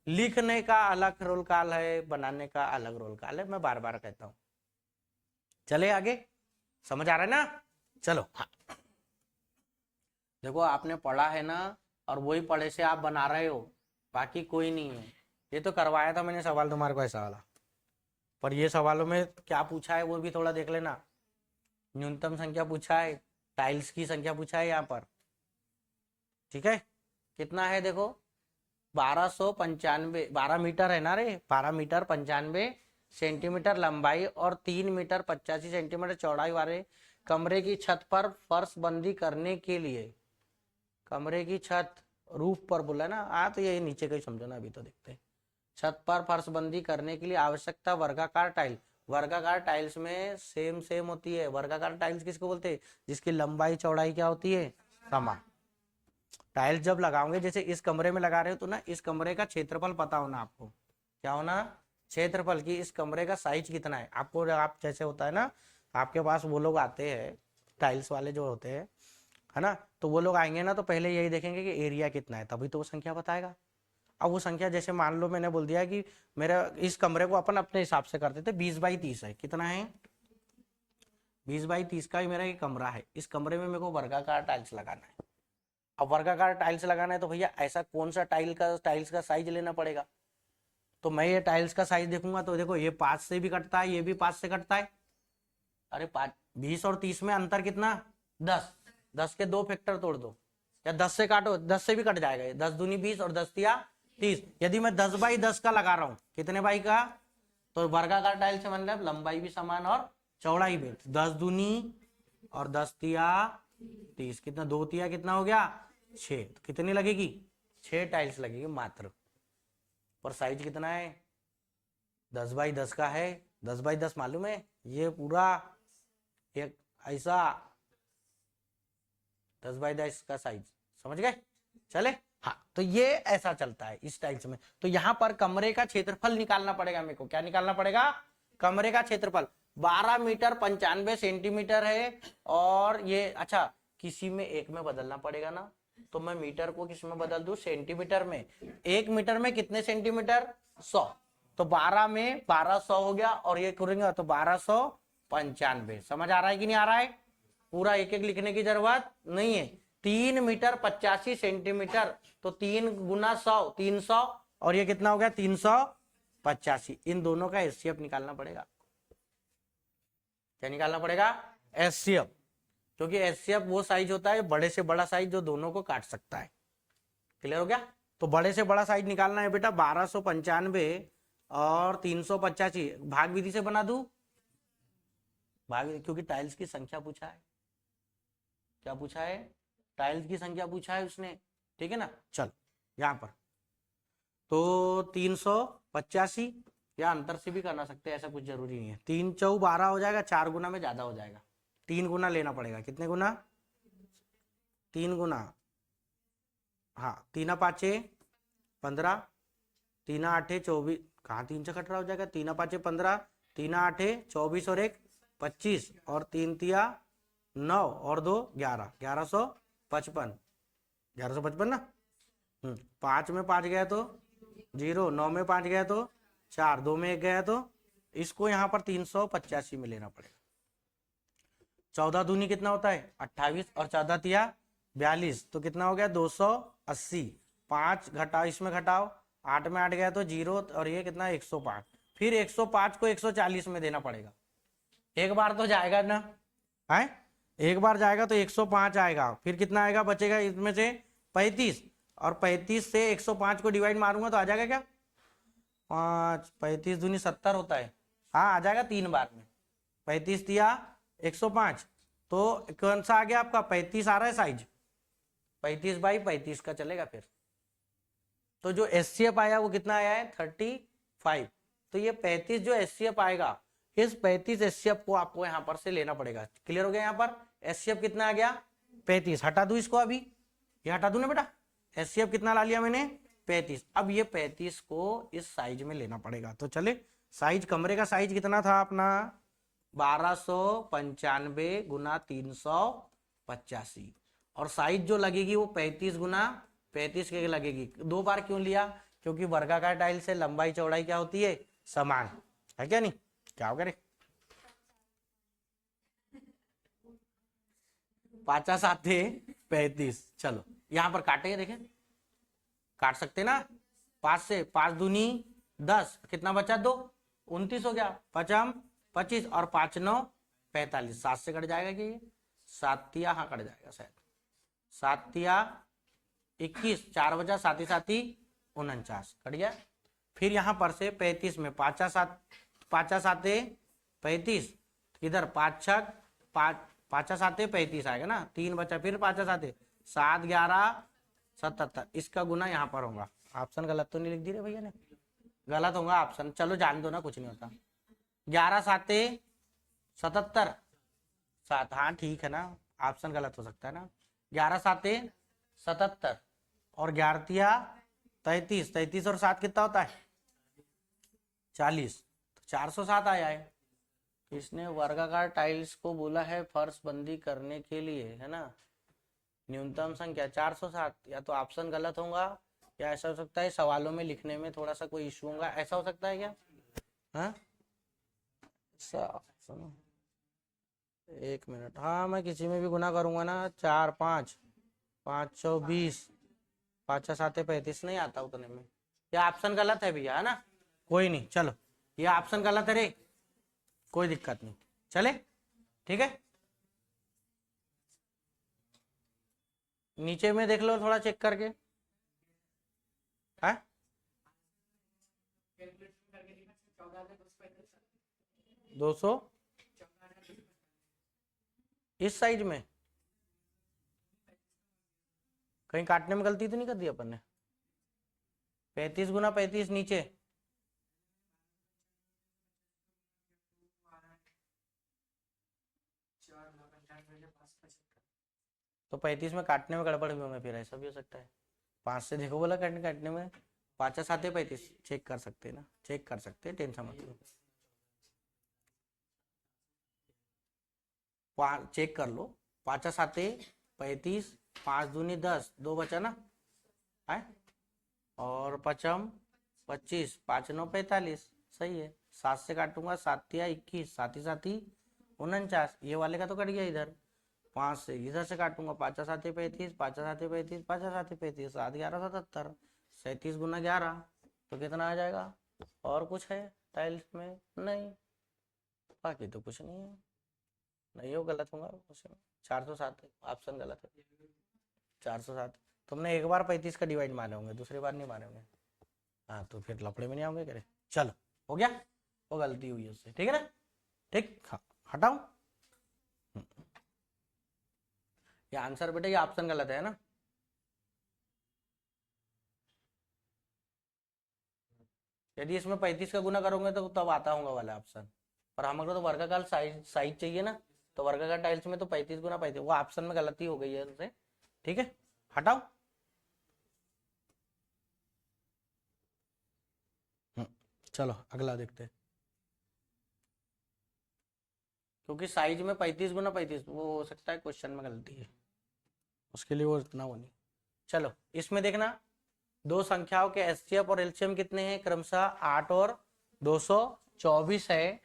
S1: लिखने का अलग रोल कॉल है, बनाने का अलग रोल कॉल है, मैं बार बार कहता हूं। चले आगे, समझ आ रहा है ना। चलो हाँ। देखो आपने पढ़ा है ना, और वही पढ़े से आप बना रहे हो, बाकी कोई नहीं है। ये तो करवाया था मैंने सवाल तुम्हारे को ऐसा वाला, पर ये सवालों में क्या पूछा है वो भी थोड़ा देख लेना। न्यूनतम संख्या पूछा है, टाइल्स की संख्या पूछा है यहाँ पर, ठीक है। कितना है देखो 1295, 12 मीटर है ना रे, 12 मीटर 95 सेंटीमीटर लंबाई और 3 मीटर 85 सेंटीमीटर चौड़ाई वाले कमरे की छत पर फर्श बंदी करने के लिए, कमरे की छत रूफ पर बोला ना, तो ये नीचे का ही समझो ना, अभी तो देखते हैं। छत पर फर्श बंदी करने के लिए आवश्यकता वर्गाकार टाइल। वर्गाकार टाइल्स में सेम होती है। वर्गाकार टाइल्स किसको बोलते हैं जिसकी लंबाई चौड़ाई क्या होती है समान। टाइल्स जब लगाओगे जैसे इस कमरे में लगा रहे हो तो ना इस कमरे का क्षेत्रफल पता होना आपको, क्या होना क्षेत्रफल की, इस कमरे का साइज कितना है आपको। आप जैसे होता है ना आपके पास वो लोग आते हैं टाइल्स वाले जो होते हैं है ना, तो वो लोग आएंगे ना तो पहले यही देखेंगे कि एरिया कितना है, तभी तो वो संख्या बताएगा। अब वो संख्या जैसे मान लो मैंने बोल दिया कि मेरा इस कमरे को अपन अपने हिसाब से करते थे 20 बाई 30 है, कितना है 20 बाई 30 का ही मेरा ये कमरा है। इस कमरे में मेरे को वर्गाकार टाइल्स लगाना है। अब वर्गाकार टाइल्स लगाना है तो भैया ऐसा कौन सा टाइल्स का साइज लेना पड़ेगा। तो मैं ये टाइल्स का साइज देखूंगा तो देखो ये 5 से भी कटता है, ये भी 5 से कटता है। अरे 20 और 30 में अंतर कितना 10, 10 के 2 फैक्टर तोड़ दो या 10 से काटो, 10 से भी कट जाएगा, 10 दूनी 20 और 10 तिया 30। यदि मैं 10 बाई 10 का लगा रहा हूं, कितने बाई का, तो वर्गाकार टाइल से मतलब लंबाई भी समान और चौड़ाई भी। 10 दूनी और 10 तिया 30, कितना, 2 तिया कितना हो गया 6, तो कितनी लगेगी 6 टाइल्स लगेगी मात्र। पर साइज कितना है 10 बाई 10 का है। 10 बाई 10 मालूम है, ये पूरा एक ऐसा 10 बाई 10 का साइज, समझ गए, चले। हाँ, तो ये ऐसा चलता है इस टाइल्स में। तो यहां पर कमरे का क्षेत्रफल निकालना पड़ेगा मेरे को। क्या निकालना पड़ेगा, कमरे का क्षेत्रफल। 12 मीटर 95 सेंटीमीटर है। और ये अच्छा, किसी में एक में बदलना पड़ेगा ना, तो मैं मीटर को किस में बदल दूं, सेंटीमीटर में। 1 मीटर में कितने सेंटीमीटर, 100, तो 12 में 1200 हो गया, और ये करेंगे तो 1295। समझ आ रहा है कि नहीं आ रहा है, पूरा एक एक लिखने की जरूरत नहीं है। 3 मीटर 85 सेंटीमीटर, तो 3 गुना 100 300, और ये कितना हो गया 385। इन दोनों का एचसीएफ निकालना पड़ेगा। क्या निकालना पड़ेगा, एचसीएफ, क्योंकि एचसीएफ वो साइज होता है बड़े से बड़ा साइज जो दोनों को काट सकता है। क्लियर हो गया। तो बड़े से बड़ा साइज निकालना है बेटा 1295 और 385। भाग विधि से बना दूं, भाग, क्योंकि टाइल्स की संख्या पूछा है। क्या पूछा है, टाइल्स की संख्या पूछा है उसने, ठीक है ना। चल यहां पर तो 385, या अंतर से भी करना सकते हैं, ऐसा कुछ जरूरी नहीं है। 3 चौ 12 हो जाएगा, 4 गुना में ज्यादा हो जाएगा, 3 गुना लेना पड़ेगा। कितने गुना, 3 गुना, हाँ, 3 5 15, 3 8 24, कहाँ 3 से कट रहा हो जाएगा, 3 5 15, 3 8 24 और 1 25, और 3 तिया 9 और 2 11, 1155, 1155 ना। 5 में 5 गया तो 0, 9 में 5 गया तो 4, 2 में 1 गया तो, इसको यहाँ पर 385 में लेना पड़ेगा। 14 दूनी कितना होता है 28, और 14 तिया 42, तो कितना हो गया 280। 5 घटाओ, इसमें घटाओ, 8 में 8 गया तो 0, और ये कितना 105। फिर 105 को 140 में देना पड़ेगा। एक बार तो जाएगा ना, है, एक बार जाएगा तो 105 आएगा, फिर कितना आएगा बचेगा इसमें से 35, और 35 से 105 को डिवाइड मारूंगा तो आ जाएगा क्या 5, 35 दूनी 70 होता है, हाँ आ जाएगा 3 बार में। 35 दिया 105, तो कौन सा आ गया आपका 35 आ रहा है साइज, 35 बाई 35 का चलेगा फिर। तो जो एचसीएफ आया वो कितना आया है 35। तो ये 35 जो एचसीएफ आएगा, इस 35 एचसीएफ को आपको यहां पर से लेना पड़ेगा। क्लियर हो गया, यहाँ पर एचसीएफ कितना आ गया 35। हटा दू इसको, अभी ये हटा दू ना बेटा, एचसीएफ कितना ला लिया मैंने 35। अब ये 35 को इस साइज में लेना पड़ेगा। तो चले, साइज, कमरे का साइज कितना था अपना 1295 गुना 385, और साइज जो लगेगी वो 35 गुना 35 के लगेगी। 2 बार क्यों लिया, क्योंकि वर्गाकार टाइल से लंबाई चौड़ाई क्या होती है समान, है क्या नहीं, क्या होगा रे 5 7 35। चलो यहां पर काटेंगे, देखें काट सकते ना, 5 से 5 दूनी 10, कितना बचा 2, 29 हो गया, 5 25, और 5 9 45, 7 से कट जाएगा कि ये 7 तिया, हाँ कट जाएगा शायद, 7 तिया 21, 4 बचा, 7 ही 49 कट गया। फिर यहां पर से 35 में 5 7 35, इधर 5 6 5 7 35 आएगा ना, 3 बचा, फिर 5 7 7 11 77, इसका गुना यहाँ पर होगा। ऑप्शन गलत तो नहीं लिख दी रे भैया ने, गलत होगा ऑप्शन, चलो जान दो ना, कुछ नहीं होता। 11 7 77 7, हाँ ठीक है ना, ऑप्शन गलत हो सकता है ना। 11 7 77, और 11 तिया 33, 33 और 7 कितना होता है 40, तो 407 आया है। इसने वर्गाकार टाइल्स को बोला है फर्श बंदी करने के लिए, है ना, न्यूनतम संख्या 407। या तो ऑप्शन गलत होगा, या ऐसा हो सकता है सवालों में लिखने में थोड़ा सा कोई इशू होगा, ऐसा हो सकता है क्या, हाँ सुनो 1 मिनट, हाँ मैं किसी में भी गुना करूंगा ना, 4 5 520, 5 7 35 नहीं आता उतने में। यह ऑप्शन गलत है भैया, है ना, कोई नहीं, चलो ये ऑप्शन गलत है रे, कोई दिक्कत नहीं, चले ठीक है। नीचे में देख लो थोड़ा चेक करके, है 200 इस साइज में कहीं काटने में गलती तो नहीं कर दी अपन ने? 35 गुना 35 नीचे, तो 35 में काटने में गड़बड़ हुई होंगे, फिर ऐसा भी हो सकता है। 5 से देखो बोला काटने काटने में, 5 सात 35 चेक कर सकते हैं ना, चेक कर सकते हैं, टेंशन मत लो। चेक कर लो, 5 सात 35, 5 दूनी 10, 2 बचा ना है, और 5 25, 5 9 45, सही है। 7 से काटूंगा, 7 या 21, 7 ही 49, ये वाले का तो कट गया इधर। 5 से इधर से काटूंगा, 5 7 35, 5 7 35, 5 7 35, 7 11 77, 37 गुना 11, तो कितना आ जाएगा? और कुछ है टाइल्स में? नहीं, बाकी तो कुछ नहीं है। नहीं हो, गलत होगा उसमें। 407 ऑप्शन गलत है, 407। तुमने एक बार 35 का डिवाइड मारे होंगे, दूसरी बार नहीं मारे होंगे। हाँ तो फिर लफड़े में नहीं आओगे करे। चलो हो गया, वो गलती हुई उससे, ठीक है ना? ठीक, हाँ हटाओ। ये आंसर बेटा, ये ऑप्शन गलत है ना? यदि इसमें 35 का गुना करोगे तो तब आता होगा वाला ऑप्शन, पर हमको तो वर्गाकार साइज साइज चाहिए ना, तो वर्गाकार टाइल्स में तो 35 गुना 35, वो ऑप्शन में गलती हो गई है उनसे, ठीक है, हटाओ। चलो अगला देखते हैं, क्योंकि साइज में 35 गुना 35 वो हो सकता है क्वेश्चन में गलती है, उसके लिए वो इतना वो नहीं। चलो इसमें देखना, दो संख्याओं के एचसीएफ और एलसीएम कितने हैं? क्रमशः 8 और 224 है।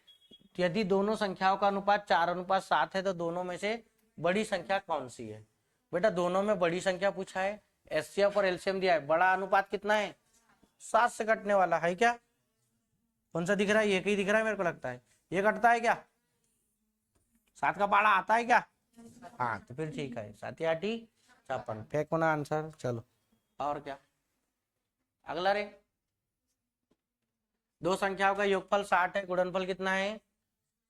S1: यदि दोनों संख्याओं का अनुपात 4:7 है तो दोनों में से बड़ी संख्या कौन सी है? बेटा दोनों में बड़ी संख्या पूछा है, एचसीएफ और एलसीएम दिया है, बड़ा अनुपात कितना है? 7 से कटने वाला है क्या? कौन सा दिख रहा है? ये कहीं दिख रहा है मेरे को लगता है, ये कटता है क्या? 7 का पाड़ा आता है क्या? हाँ तो फिर ठीक है, 7 8 56, फेंको ना आंसर। चलो और क्या, अगला रे, दो संख्याओं का योगफल 60 है, गुणनफल कितना है?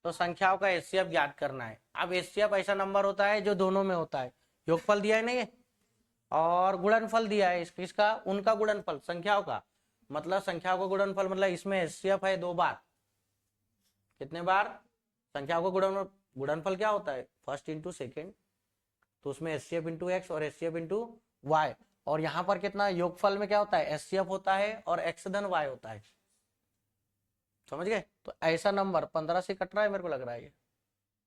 S1: तो संख्याओं का एचसीएफ ज्ञात करना है। अब एचसीएफ ऐसा नंबर होता है जो दोनों में होता है, योगफल दिया है ना ये, और गुणनफल दिया है इसका, उनका गुणनफल संख्याओं का, मतलब संख्याओं का गुणनफल, मतलब इसमें एचसीएफ है 2 बार, कितने बार? संख्याओं का गुणनफल क्या होता है? फर्स्ट इंटू सेकेंड, तो उसमें एचसीएफ इंटू एक्स और एचसीएफ इंटू वाई, और यहाँ पर कितना योगफल में क्या होता है? एचसीएफ होता है और एक्स धन वाई होता है, समझ गए? तो ऐसा नंबर 15 से कट रहा है मेरे को लग रहा है, ये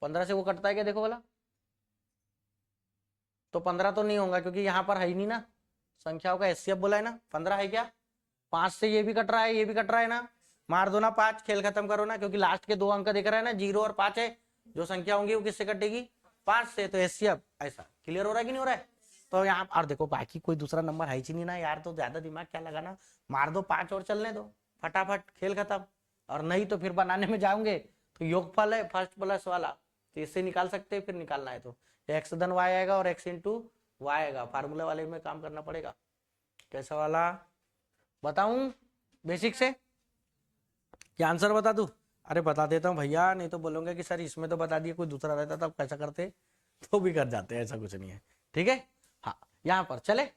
S1: 15 से वो कटता है क्या? देखो बोला, तो 15 तो नहीं होगा क्योंकि यहाँ पर है ही नहीं ना, संख्याओं का एचसीएफ बोला है ना, 15 है क्या? 5 से ये भी कट रहा है, ये भी कट रहा है ना, मार दो ना 5, खेल खत्म करो ना, क्योंकि लास्ट के 2 अंक दिख रहा है ना, 0 और 5 है, जो संख्या होंगी वो किससे कटेगी? 5 से, तो एचसीएफ ऐसा। क्लियर हो रहा है कि नहीं हो रहा है? तो यहाँ और देखो, बाकी कोई दूसरा नंबर है ही नहीं ना यार, तो ज्यादा दिमाग क्या लगाना, मार दो 5 और चलने दो, फटाफट खेल खत्म। और नहीं तो फिर बनाने में जाओगे तो योगफल है फर्स्ट प्लस वाला, तो इससे निकाल सकते हैं, फिर निकालना है तो एक्स धन वाई आएगा और एक्स इंटू वाई आएगा, फार्मूला वाले में काम करना पड़ेगा। कैसा वाला बताऊं? बेसिक से क्या आंसर बता दूं? अरे बता देता हूँ भैया, नहीं तो बोलोगे कि सर इसमें तो बता दिए, कोई दूसरा रहता तब कैसा करते, तो भी कर जाते, ऐसा कुछ नहीं है, ठीक है। हाँ यहाँ पर चले,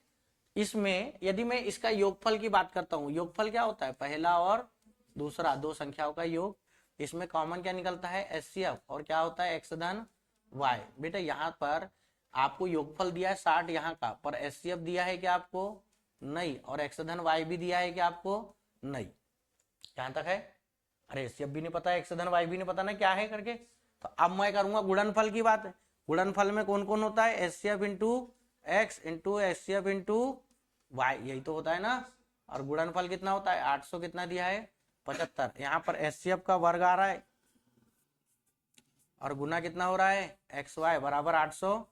S1: इसमें यदि मैं इसका योगफल की बात करता हूँ, योगफल क्या होता है? पहला और दूसरा, दो संख्याओं का योग, इसमें कॉमन क्या निकलता है? एचसीएफ, और क्या होता है? एक्स धन वाई। बेटा यहाँ पर आपको योगफल दिया है 60 यहाँ का, पर एचसीएफ दिया है क्या आपको? नहीं, और एक्स धन वाई भी दिया है क्या आपको? नहीं, यहां तक है। अरे एचसीएफ भी नहीं पता, एक्स धन वाई भी नहीं पता ना क्या है करके, तो अब मैं करूंगा गुणनफल की बात। गुणनफल में कौन कौन होता है? HCF into x into HCF into y, यही तो होता है ना। और गुणनफल कितना होता है? 800 कितना दिया है? 75। यहाँ पर एचसीएफ का वर्ग आ रहा है और गुना कितना हो रहा है? एक्स वाई बराबर 800,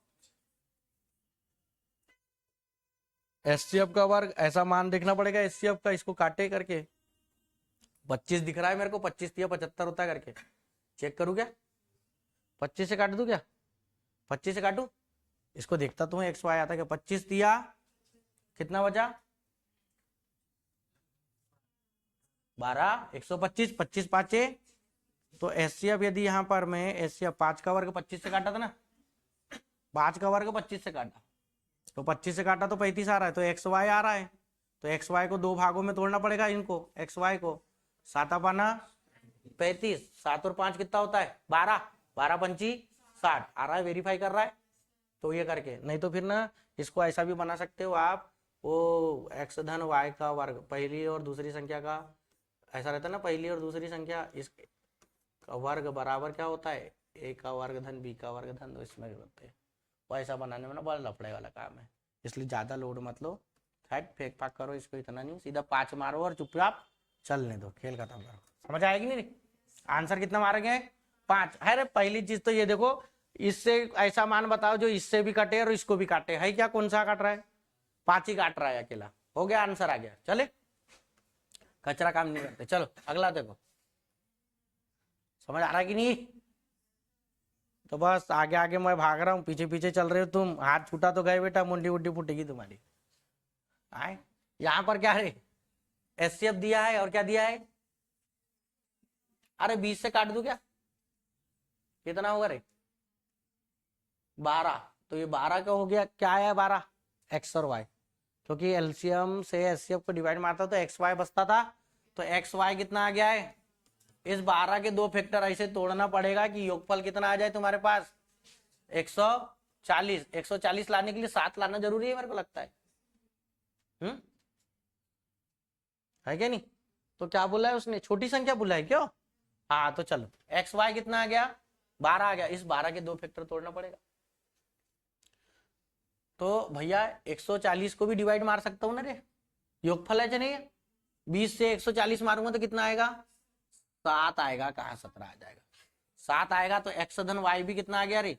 S1: एचसीएफ का वर्ग, ऐसा मान देखना पड़ेगा एचसीएफ का, इसको काटे करके 25 दिख रहा है मेरे को, 25 दिया 75 होता है करके, चेक करूँ क्या? 25 से काट दूं क्या? 25 से काटू, इसको देखता तो एक्स वाई आता है क्या? 25 दिया, कितना बचा? 12, 125, 25 पाँचे तो एचसीएफ यदि यहाँ पर मैं एचसीएफ 5 का वर्ग 25 से काटा था ना, 5 का वर्ग 25 से काटा तो 25 से काटा तो 35 आ रहा है, तो एक्स वाई आ रहा है, तो एक्स वाई को दो भागों में तोड़ना पड़ेगा इनको, एक्स वाई को 7 पाना 35, 7 और 5 कितना होता है 12, 12 पंची 60 आ रहा है, वेरीफाई कर रहा है। तो ये करके, नहीं तो फिर ना इसको ऐसा भी बना सकते हो आप, वो एक्स धन वाई का वर्ग पहली और दूसरी संख्या का ऐसा रहता है ना, पहली और दूसरी संख्या इस वर्ग बराबर क्या होता है ए का वर्ग धन बी का वर्ग धन, तो इसमें होते हैं वो ऐसा बनाने में ना बड़ा लफड़े वाला काम है, इसलिए ज्यादा लोड मत लो, फैट फेंक फाक करो इसको, इतना नहीं, सीधा 5 मारो और चुपचाप चलने दो, खेल खत्म करो। समझ आएगी नहीं? आंसर कितना मारेंगे 5। अरे पहली चीज तो ये देखो, इससे ऐसा मान बताओ जो इससे भी कटे और इसको भी काटे, है क्या? कौन सा काट रहा है? 5 ही काट रहा है अकेला, हो गया आंसर आ गया। चले कचरा काम नहीं करते। चलो अगला देखो, समझ आ रहा है कि नहीं? तो बस आगे आगे मैं भाग रहा हूँ, पीछे पीछे चल रहे हो तुम, हाथ छूटा तो गए बेटा, मुंडी उड्डी फूटेगी तुम्हारी। आए यहाँ पर क्या है, एचसीएफ दिया है और क्या दिया है, अरे 20 से काट दूं क्या, कितना होगा रे 12, तो ये 12 का हो गया, क्या है 12 एक्स और वाई, क्योंकि एलसीएम से एचसीएफ को डिवाइड मारता तो एक्स वाई बचता था, तो एक्स वाई कितना आ गया है, इस 12 के दो फैक्टर ऐसे तोड़ना पड़ेगा कि योगफल कितना आ जाए तुम्हारे पास 140। 140 लाने के लिए 7 लाना जरूरी है मेरे को लगता है, है क्या नहीं? तो क्या बोला है उसने, छोटी संख्या बोला है क्यों? हाँ तो चलो एक्स वाई कितना आ गया 12 आ गया, इस 12 के दो फैक्टर तोड़ना पड़ेगा। तो भैया 140 को भी डिवाइड मार सकता हूं ना रे, योगफल है नहीं है, 20 से 140 मारूंगा तो कितना आएगा 7 आएगा, कहा 17 आ जाएगा, 7 आएगा, तो एक्स धन वाई भी कितना आ गया रे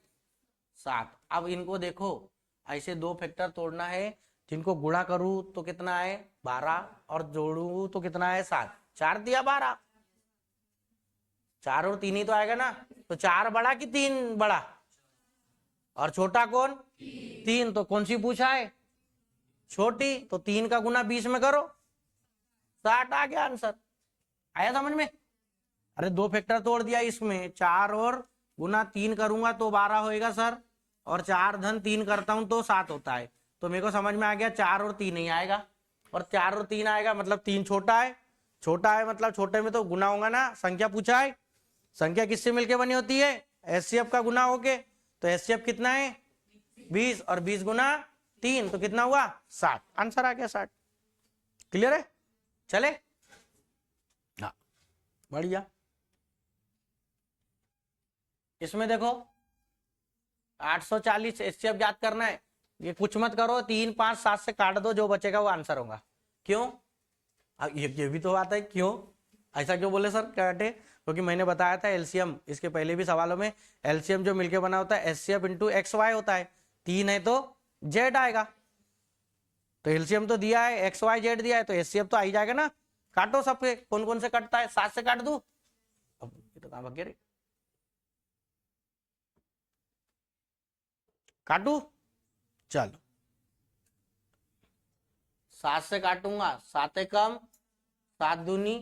S1: 7। अब इनको देखो ऐसे दो फैक्टर तोड़ना है, जिनको गुणा करूं तो कितना है 12 और जोड़ू तो कितना है 7, 4 दिया 12, 4 और 3 ही तो आएगा ना, तो 4 बड़ा कि 3 बड़ा, और छोटा कौन 3, तो कौन सी पूछा है छोटी, तो 3 का गुना 20 में करो 60 आ गया आंसर। आया समझ में? अरे दो फैक्टर तोड़ दिया इसमें, 4 और गुना 3 करूंगा तो 12 होएगा सर, और 4 धन 3 करता हूं तो 7 होता है, तो मेरे को समझ में आ गया 4 और 3 नहीं आएगा, और 4 और 3 आएगा मतलब 3 छोटा है, छोटा है मतलब छोटे में तो गुना होगा ना, संख्या पूछा है, संख्या किससे मिलके बनी होती है एचसीएफ का गुना होके, तो एचसीएफ कितना है 20, और 20 गुना 3 तो कितना हुआ 60, आंसर आ गया 60। क्लियर है? चले हाँ बढ़िया। इसमें देखो 840 एचसीएफ याद करना है, ये कुछ मत करो, 3 5 7 से काट दो, जो बचेगा वो आंसर होगा। क्यों? अब ये भी तो बात है, क्यों ऐसा क्यों बोले सर काटे, क्योंकि मैंने बताया था एलसीएम, इसके पहले भी सवालों में एलसीएम जो मिलके बना होता है एचसीएफ इंटू एक्स वाई होता है, 3 है तो जेड आएगा, तो एलसीएम तो दिया है एक्स वाई जेड दिया है, तो एचसीएफ तो आ ही जाएगा ना। काटो सबके, कौन कौन से कटता है, 7 से काट दू, अब ये तो काम रे, काटू, चलो 7 से काटूंगा, 7 कम 7 दूनी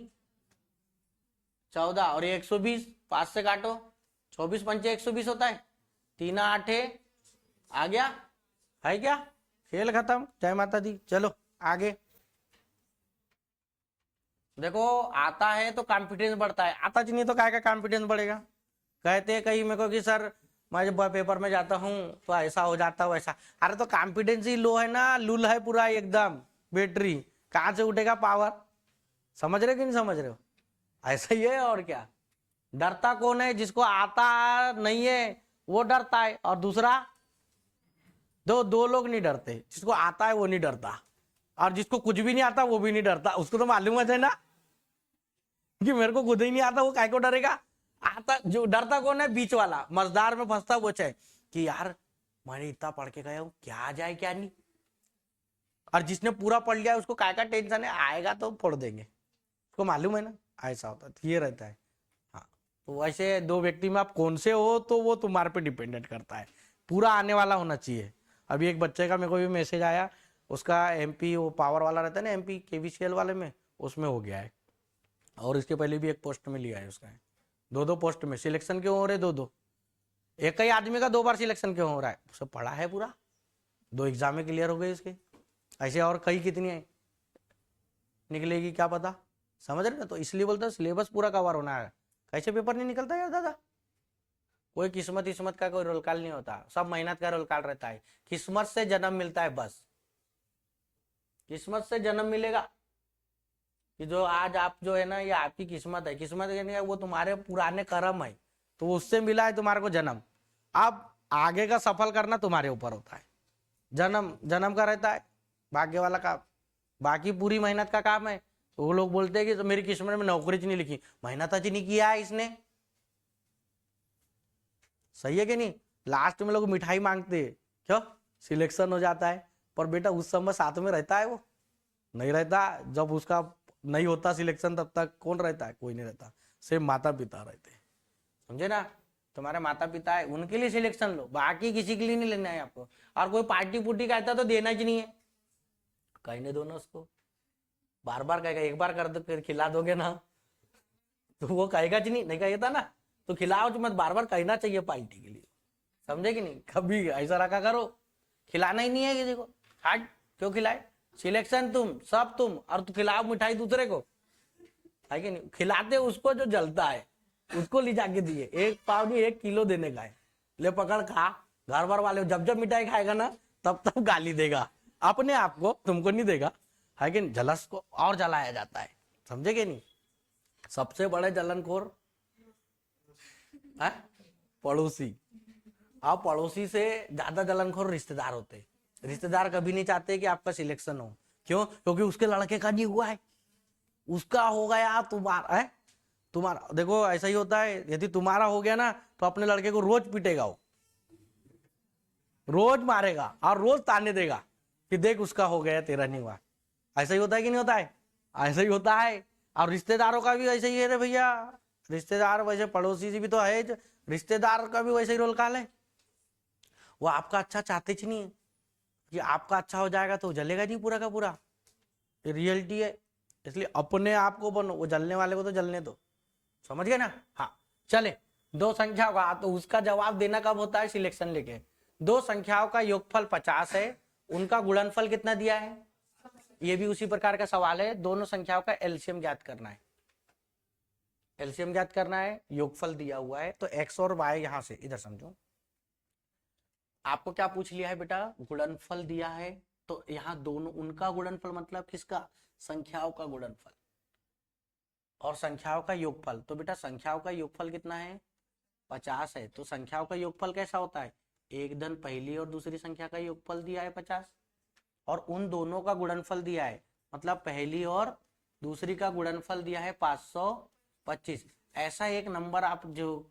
S1: 14 और ये 120, 5 से काटो 24 पंचे 120 होता है, 3 8 आ गया, है क्या? खेल खत्म, जय माता दी। चलो आगे देखो, आता है तो कॉन्फिडेंस बढ़ता है, आता नहीं तो काय का कॉन्फिडेंस बढ़ेगा। कहते हैं कहीं मेरे को कि सर मैं जब पेपर में जाता हूँ तो ऐसा हो जाता वैसा, अरे तो कॉन्फिडेंस ही लो है ना, लूल है पूरा एकदम, बैटरी कहां से उठेगा पावर, समझ रहे हो कि नहीं समझ रहे हो? ऐसा ही है, और क्या। डरता कौन है, जिसको आता नहीं है वो डरता है, और दूसरा दो लोग नहीं डरते, जिसको आता है वो नहीं डरता, और जिसको कुछ भी नहीं आता वो भी नहीं डरता, उसको तो मालूम है ना कि मेरे को खुद ही नहीं आता, वो काय को डरेगा। आता जो डरता कौन है, बीच वाला, मजदार में फंसता वो चाहे कि यार मैंने इतना पढ़ के गया हूं, क्या आ जाए क्या नहीं, और जिसने पूरा पढ़ लिया उसको काय का टेंशन है, आएगा तो फोड़ देंगे, उसको मालूम है ना, ऐसा होता है, ये रहता है। हाँ तो वैसे दो व्यक्ति में आप कौन से हो तो वो तुम्हारे पे डिपेंडेंट करता है, पूरा आने वाला होना चाहिए। अभी एक बच्चे का मेरे को भी मैसेज आया, उसका एमपी वो पावर वाला रहता है ना, एमपी केवीसीएल वाले में, उसमें हो गया है, और इसके पहले भी एक पोस्ट में लिया है उसका, दो दो पोस्ट में सिलेक्शन क्यों हो रहे, दो दो, एक ही आदमी का 2 बार सिलेक्शन क्यों हो रहा है, सब पढ़ा है पूरा, 2 एग्जाम में क्लियर हो गए इसके, ऐसे और कई कितनी है निकलेगी क्या पता, समझ रहे ना। तो इसलिए बोलते हैं सिलेबस पूरा कवर होना है, कैसे पेपर नहीं निकलता यार दादा, कोई किस्मत का कोई रोल कॉल नहीं होता, सब मेहनत का रोल कॉल रहता है, किस्मत से जन्म मिलता है बस, किस्मत से जन्म मिलेगा कि जो आज आप जो है ना ये आपकी किस्मत है, किस्मत यानी वो तुम्हारे पुराने कर्म है, तो उससे मिला है तुम्हारे को जन्म, अब आगे का सफल करना तुम्हारे ऊपर होता है, जन्म जन्म का रहता है भाग्य वाला का, बाकी पूरी मेहनत का काम है। तो वो लोग बोलते हैं कि तो मेरी किस्मत में नौकरी नहीं लिखी, मेहनत ही नहीं किया है इसने, सही है कि नहीं। लास्ट में लोग मिठाई मांगते हैं क्यों, सिलेक्शन हो जाता है, पर बेटा उस समय साथ में रहता है वो नहीं रहता, जब उसका नहीं होता सिलेक्शन तब तक कौन रहता है, कोई नहीं रहता, सिर्फ माता पिता रहते हैं, समझे ना। तुम्हारे माता पिता है उनके लिए सिलेक्शन लो, बाकी किसी के लिए नहीं लेना है आपको। और कोई पार्टी पुर्टी कहता तो देना ही नहीं है, कहने दो ना उसको, बार बार कहेगा, एक बार कर दो फिर खिला दोगे ना तो वो कहेगा कि नहीं कहता ना, तो खिलाओ मत, बार बार कहना चाहिए पार्टी के लिए, समझे कि नहीं। कभी ऐसा रखा करो, खिलाना ही नहीं है किसी को, हट क्यों खिलाए, सिलेक्शन तुम सब तुम, और तू खिलाओ मिठाई दूसरे को, है कि नहीं। खिलाते उसको जो जलता है उसको ले जाके दिए, 1 पाव नहीं 1 किलो देने का है, ले पकड़ खा, घर भर वाले जब जब मिठाई खाएगा ना तब तब गाली देगा अपने आप को, तुमको नहीं देगा, है कि नहीं। जलस को और जलाया जाता है, समझे कि नहीं। सबसे बड़े जलनखोर है पड़ोसी, आप पड़ोसी से ज्यादा जलनखोर रिश्तेदार होते, रिश्तेदार कभी नहीं चाहते कि आपका सिलेक्शन हो, क्यों, क्योंकि उसके लड़के का नहीं हुआ है, उसका हो गया तुम्हारा है, तुम्हारा देखो ऐसा ही होता है, यदि तुम्हारा हो गया ना तो अपने लड़के को रोज पीटेगा, वो रोज मारेगा और रोज ताने देगा कि देख उसका हो गया तेरा नहीं हुआ, ऐसा ही होता है कि नहीं होता है, ऐसा ही होता है। और रिश्तेदारों का भी ऐसा ही है रे भैया, रिश्तेदार वैसे पड़ोसी भी तो है, रिश्तेदार का भी वैसे ही रोल कॉल है, वो आपका अच्छा चाहते ही नहीं है कि आपका अच्छा हो जाएगा तो जलेगा नहीं पूरा का पूरा, ये रियलिटी है। इसलिए अपने आप को बनो, वो जलने वाले को तो जलने दो, समझ गए ना। हाँ चले, 2 संख्या का तो उसका जवाब देना कब होता है, सिलेक्शन लेके। 2 संख्याओं का योगफल 50 है, उनका गुणनफल कितना दिया है, ये भी उसी प्रकार का सवाल है, दोनों संख्याओं का एलसीएम ज्ञात करना है, एलसीएम ज्ञात करना है, योगफल दिया हुआ है, तो एक्स और वाई यहां से इधर समझो, आपको क्या पूछ लिया है बेटा, गुणनफल दिया है, तो यहाँ दोनों उनका गुणनफल मतलब किसका, संख्याओं का गुणनफल और संख्याओं का योगफल। तो बेटा संख्याओं का योगफल कितना है, 50 है, तो संख्याओं का योगफल कैसा होता है, एक धन पहली और दूसरी संख्या का योगफल दिया है 50, और उन दोनों का गुणनफल दिया है, मतलब पहली और दूसरी का गुणनफल दिया है 525। ऐसा एक नंबर आप जो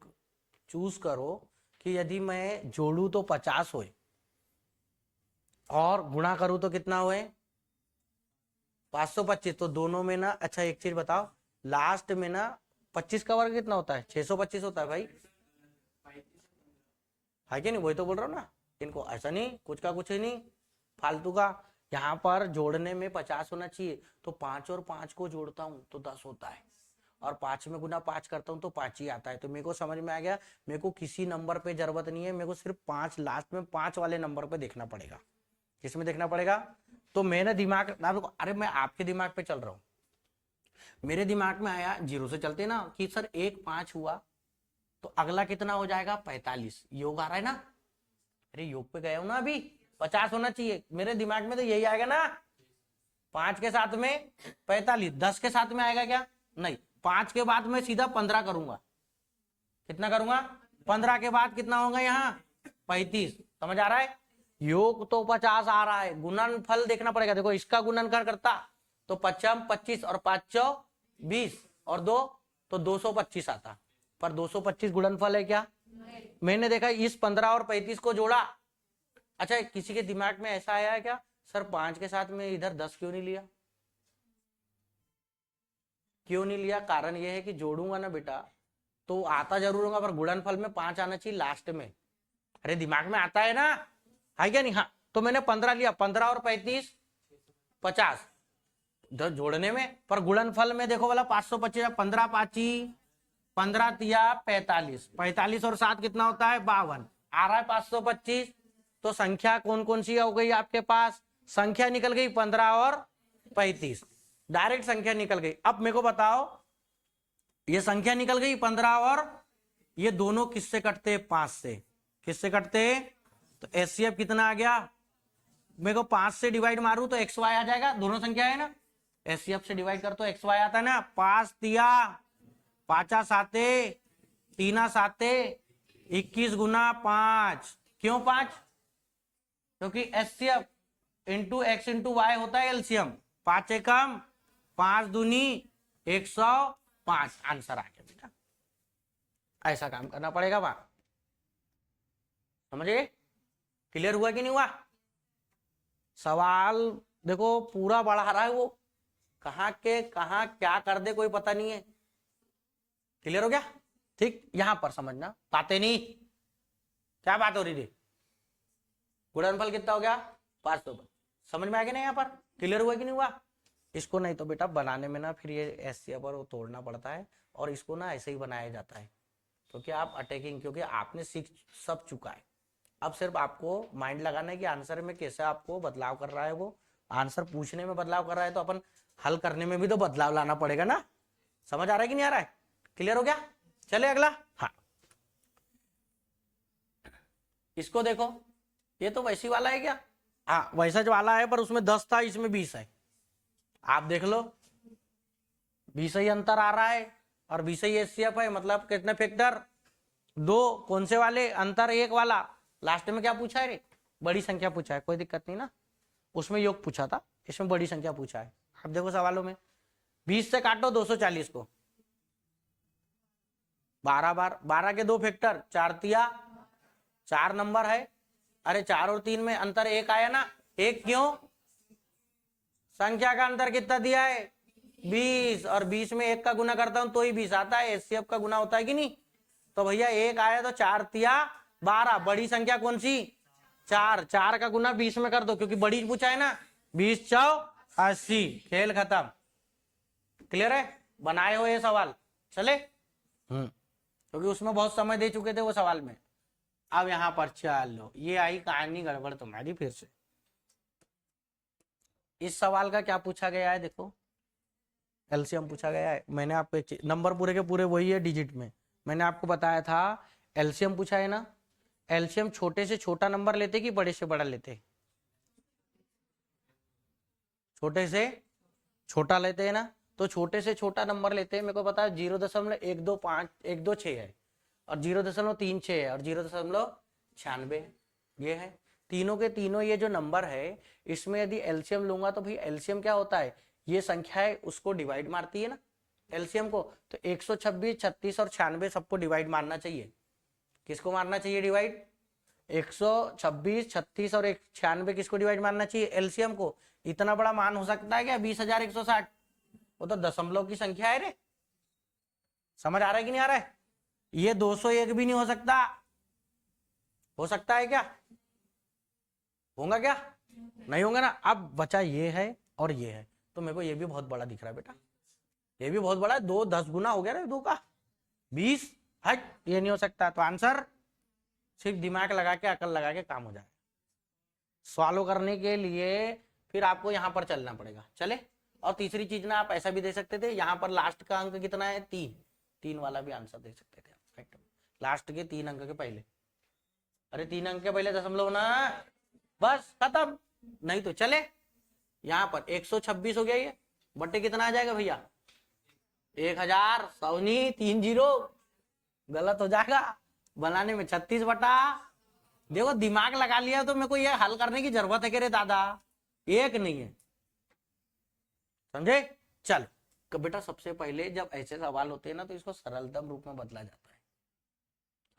S1: चूज करो कि यदि मैं जोड़ू तो 50 होए और गुणा करूं तो कितना हुए 525, तो दोनों में ना, अच्छा एक चीज बताओ, लास्ट में ना 25 का वर्ग कितना होता है, 625 होता है भाई, है कि नहीं, वही तो बोल रहा हूँ ना। इनको ऐसा नहीं कुछ का कुछ ही नहीं फालतू का, यहाँ पर जोड़ने में 50 होना चाहिए, तो 5 और 5 को जोड़ता हूँ तो 10 होता है, और 5 में गुना 5 करता हूँ तो 5 ही आता है। तो मेरे को समझ में आ गया, मेरे को किसी नंबर पे जरूरत नहीं है, मेरे को सिर्फ 5 लास्ट में 5 वाले नंबर पे देखना पड़ेगा। किसमें देखना पड़ेगा, तो मैंने दिमाग, अरे मैं आपके दिमाग पे चल रहा हूँ, मेरे दिमाग में आया 0 से चलते ना कि सर 1 5 हुआ तो अगला कितना हो जाएगा 45, योग आ रहा है ना, अरे योग पे गया हूं ना अभी, 50 होना चाहिए, मेरे दिमाग में तो यही आएगा ना, 5 के साथ में 45, 10 के साथ में आएगा क्या, नहीं, 5 के बाद मैं सीधा 15 करूंगा, कितना करूंगा 15 के बाद कितना होगा यहाँ 35, समझ आ रहा है। योग तो 50 आ रहा है, गुणनफल देखना पड़ेगा, देखो इसका गुणनफल करता तो 55 25 और 5 20 और 2 तो 225 आता, पर 225 गुणनफल है क्या, मैंने देखा इस 15 और 35 को जोड़ा। अच्छा किसी के दिमाग में ऐसा आया है क्या, सर 5 के साथ में इधर 10 क्यों नहीं लिया, क्यों नहीं लिया, कारण यह है कि जोड़ूंगा ना बेटा तो आता जरूर होगा, पर गुणनफल में 5 आना चाहिए लास्ट में, अरे दिमाग में आता है ना, है क्या नहीं। हाँ तो मैंने 15 लिया, 15 और 35 50, जोड़ने में, पर गुणनफल में देखो वाला 525, 15 पाची 15 तिया 45, 45 और 7 कितना होता है 52, आ रहा है 525। तो संख्या कौन कौन सी हो गई आपके पास, संख्या निकल गई 15 और 35, डायरेक्ट संख्या निकल गई। अब मेरे को बताओ, ये संख्या निकल गई 15 और ये दोनों किससे कटते हैं, 5 से। किससे कटते हैं, तो एचसीएफ कितना आ गया, मेरे को 5 से डिवाइड मारू तो एक्स वाई आ जाएगा, दोनों संख्या है ना, एचसीएफ से डिवाइड कर तो एक्स वाई आता है ना। 5 तिया 5 साते 3 साते 21 गुना 5, क्यों 5, क्योंकि HCF into x into y होता है एलसीएम, 5 एकम 5 दूनी 105, आंसर आ गया बेटा। ऐसा काम करना पड़ेगा वहां, समझे, क्लियर हुआ कि नहीं हुआ। सवाल देखो पूरा बढ़ा रहा है वो, कहां के कहां क्या कर दे कोई पता नहीं है। क्लियर हो गया, ठीक, यहां पर समझना, बातें नहीं, क्या बात हो रही थी, गुणनफल कितना हो गया 500, समझ में आ गया ना, यहाँ पर क्लियर हुआ कि नहीं हुआ। इसको नहीं तो बेटा बनाने में ना फिर ये एचसीएफ पर वो तोड़ना पड़ता है, और इसको ना ऐसे ही बनाया जाता है, क्योंकि आप अटैकिंग, क्योंकि आपने सीख सब चुका है, अब सिर्फ आपको माइंड लगाना है कि आंसर में कैसे आपको बदलाव कर रहा है, वो आंसर पूछने में बदलाव कर रहा है तो अपन हल करने में भी तो बदलाव लाना पड़ेगा ना। समझ आ रहा है कि नहीं आ रहा है, क्लियर हो गया। चले अगला, हाँ इसको देखो, ये तो वैसी वाला है क्या, हाँ वैसा जो वाला है, पर उसमें 10 था इसमें 20 है, आप देख लो 20 ही अंतर आ रहा है और 20 ही एचसीएफ है, मतलब कितने फैक्टर, 2, कौन से वाले, अंतर 1 वाला, लास्ट में क्या पूछा है रे, बड़ी संख्या पूछा है, कोई दिक्कत नहीं ना, उसमें योग पूछा था, इसमें बड़ी संख्या पूछा है। अब देखो सवालों में 20 से काटो 240 को 12 बार, 12 के 2 फैक्टर, 4 तिया 4 नंबर है, अरे 4 और 3 में अंतर 1 आया ना, 1 क्यों, संख्या का अंतर कितना दिया है 20, और 20 में 1 का गुना करता हूं तो ही 20 आता है, एचसीएफ का गुना होता है कि नहीं, तो भैया 1 आया तो 4 तिया 12, बड़ी संख्या कौन सी 4, 4 का गुना 20 में कर दो, क्योंकि बड़ी पूछा है ना, 20 चौ 80, खेल खत्म। क्लियर है, बनाए हो ये सवाल, चले, क्योंकि उसमें बहुत समय दे चुके थे वो सवाल में। अब यहां पर चलो, ये आई कहानी गड़बड़ तुम्हारी फिर से। इस सवाल का क्या पूछा गया है, देखो एलसीएम पूछा गया है, मैंने आपको नंबर पूरे के पूरे वही है डिजिट में, मैंने आपको बताया था एलसीएम पूछा है ना, एलसीएम छोटे से छोटा नंबर लेते कि बड़े से बड़ा लेते, छोटे से छोटा लेते हैं ना, तो छोटे से छोटा नंबर लेते हैं, मेरे को पता है 0.125 है, और 0.36 है, और 0.96 ये है, तीनों के तीनों ये जो नंबर है, इसमें यदि एलसीएम लूंगा तो भाई एलसीएम क्या होता है, ये संख्या है उसको डिवाइड मारती है ना एलसीएम को, तो 126, 36 और 96 सबको डिवाइड मारना चाहिए, किसको मारना चाहिए डिवाइड, 126, 36 और 96 किसको डिवाइड मारना चाहिए, एलसीएम को। इतना बड़ा मान हो सकता है क्या 20,160, वो तो दशमलव की संख्या है रे, समझ आ रहा है कि नहीं आ रहा है, ये 201 भी नहीं हो सकता, हो सकता है क्या, होगा क्या, नहीं होगा ना। अब बचा ये है और ये है, तो मेरे को ये भी बहुत बड़ा दिख रहा है बेटा, ये भी बहुत बड़ा है, 2 10 गुना हो गया रे 2 का 20, हट ये नहीं हो सकता, तो आंसर सिर्फ दिमाग लगा के अकल लगा के काम हो जाए, सॉल्व करने के लिए फिर आपको यहां पर चलना पड़ेगा, चले। और तीसरी चीज ना आप ऐसा भी दे सकते थे, यहां पर लास्ट का अंक कितना है 3 वाला भी आंसर दे सकते थे, लास्ट के 3 अंक के पहले, अरे 3 अंक के पहले दशमलव ना, बस खत्म, नहीं तो चले। यहां पर 126 हो गया, ये बट्टे कितना आ जाएगा भैया 1000, 30 गलत हो जाएगा, बनाने में 36 बटा, देखो दिमाग लगा लिया तो मेरे को ये हल करने की जरूरत है कि रे दादा, एक नहीं है, समझे। चल बेटा सबसे पहले जब ऐसे सवाल होते हैं ना तो इसको सरलतम रूप में बदला जाता है,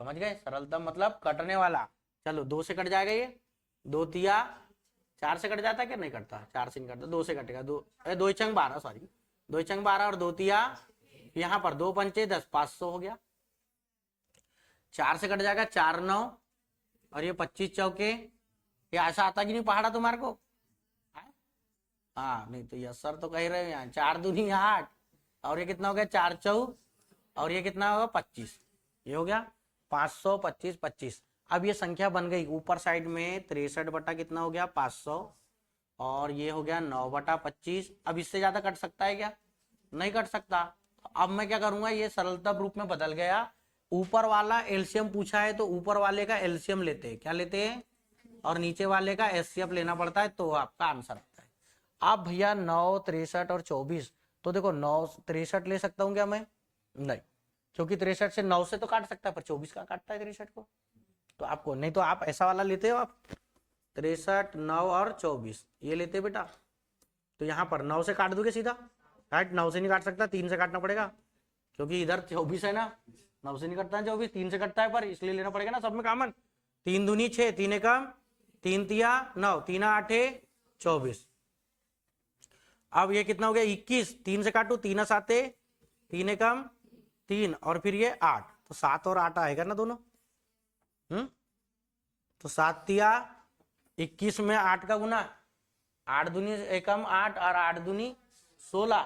S1: समझ गए, सरलतम मतलब कटने वाला, चलो 2 से कट जाएगा, ये 2 तिया 4 से कट जाता है क्या, नहीं कटता, 4 से नहीं कटता, 2 से कटेगा, 2 चंग 12, सॉरी 2 चंग 12 और 2 तिया, यहाँ पर 2 पंचे 10, 500 हो गया, 4 से कट जाएगा 4 9, और ये 25 चौके, ये ऐसा आता कि नहीं पहाड़ा तुम्हारे को, हाँ नहीं तो यस सर तो कह रहे हो यहाँ 4 दूनी 8 और ये कितना हो गया 4 चौ और ये कितना होगा 25, ये हो गया 525 25। अब ये संख्या बन गई ऊपर साइड में 63 बटा कितना हो गया 500 और ये हो गया 9 बटा 25। अब इससे ज्यादा कट सकता है क्या? नहीं कट सकता। अब मैं क्या करूंगा, ये सरलता रूप में बदल गया। ऊपर वाला एलसीएम पूछा है तो ऊपर वाले का एलसीएम लेते हैं, क्या लेते हैं, और नीचे वाले का एचसीएफ लेना पड़ता है, तो आपका आंसर आता है। अब भैया 9 63 और 24, तो देखो 9 63 ले सकता हूं क्या मैं? नहीं, क्योंकि 63 से 9 से तो काट सकता है पर 24 का काटता है 63 को, तो आपको नहीं तो आप ऐसा वाला लेते हो, आप 63 9 और 24 ये लेते बेटा, तो यहाँ पर 9 से काट दोगे सीधा, राइट। 9 से नहीं काट सकता, 3 से काटना पड़ेगा, क्योंकि इधर 24 है ना, 9 से नहीं कटता है 24, 3 से कटता है, पर इसलिए लेना पड़ेगा ना सब में कॉमन। 3 दूनी 6, 3 एकम 3 तिया 9, 3 8 24। अब ये कितना हो गया 21, 3 से काटू 3 7 3 एकम 3 और फिर ये 8, तो 7 और 8 आएगा ना दोनों। तो 7 तिया 21 में 8 का गुना, 8 दूनी एकम 8 और 8 दूनी 16,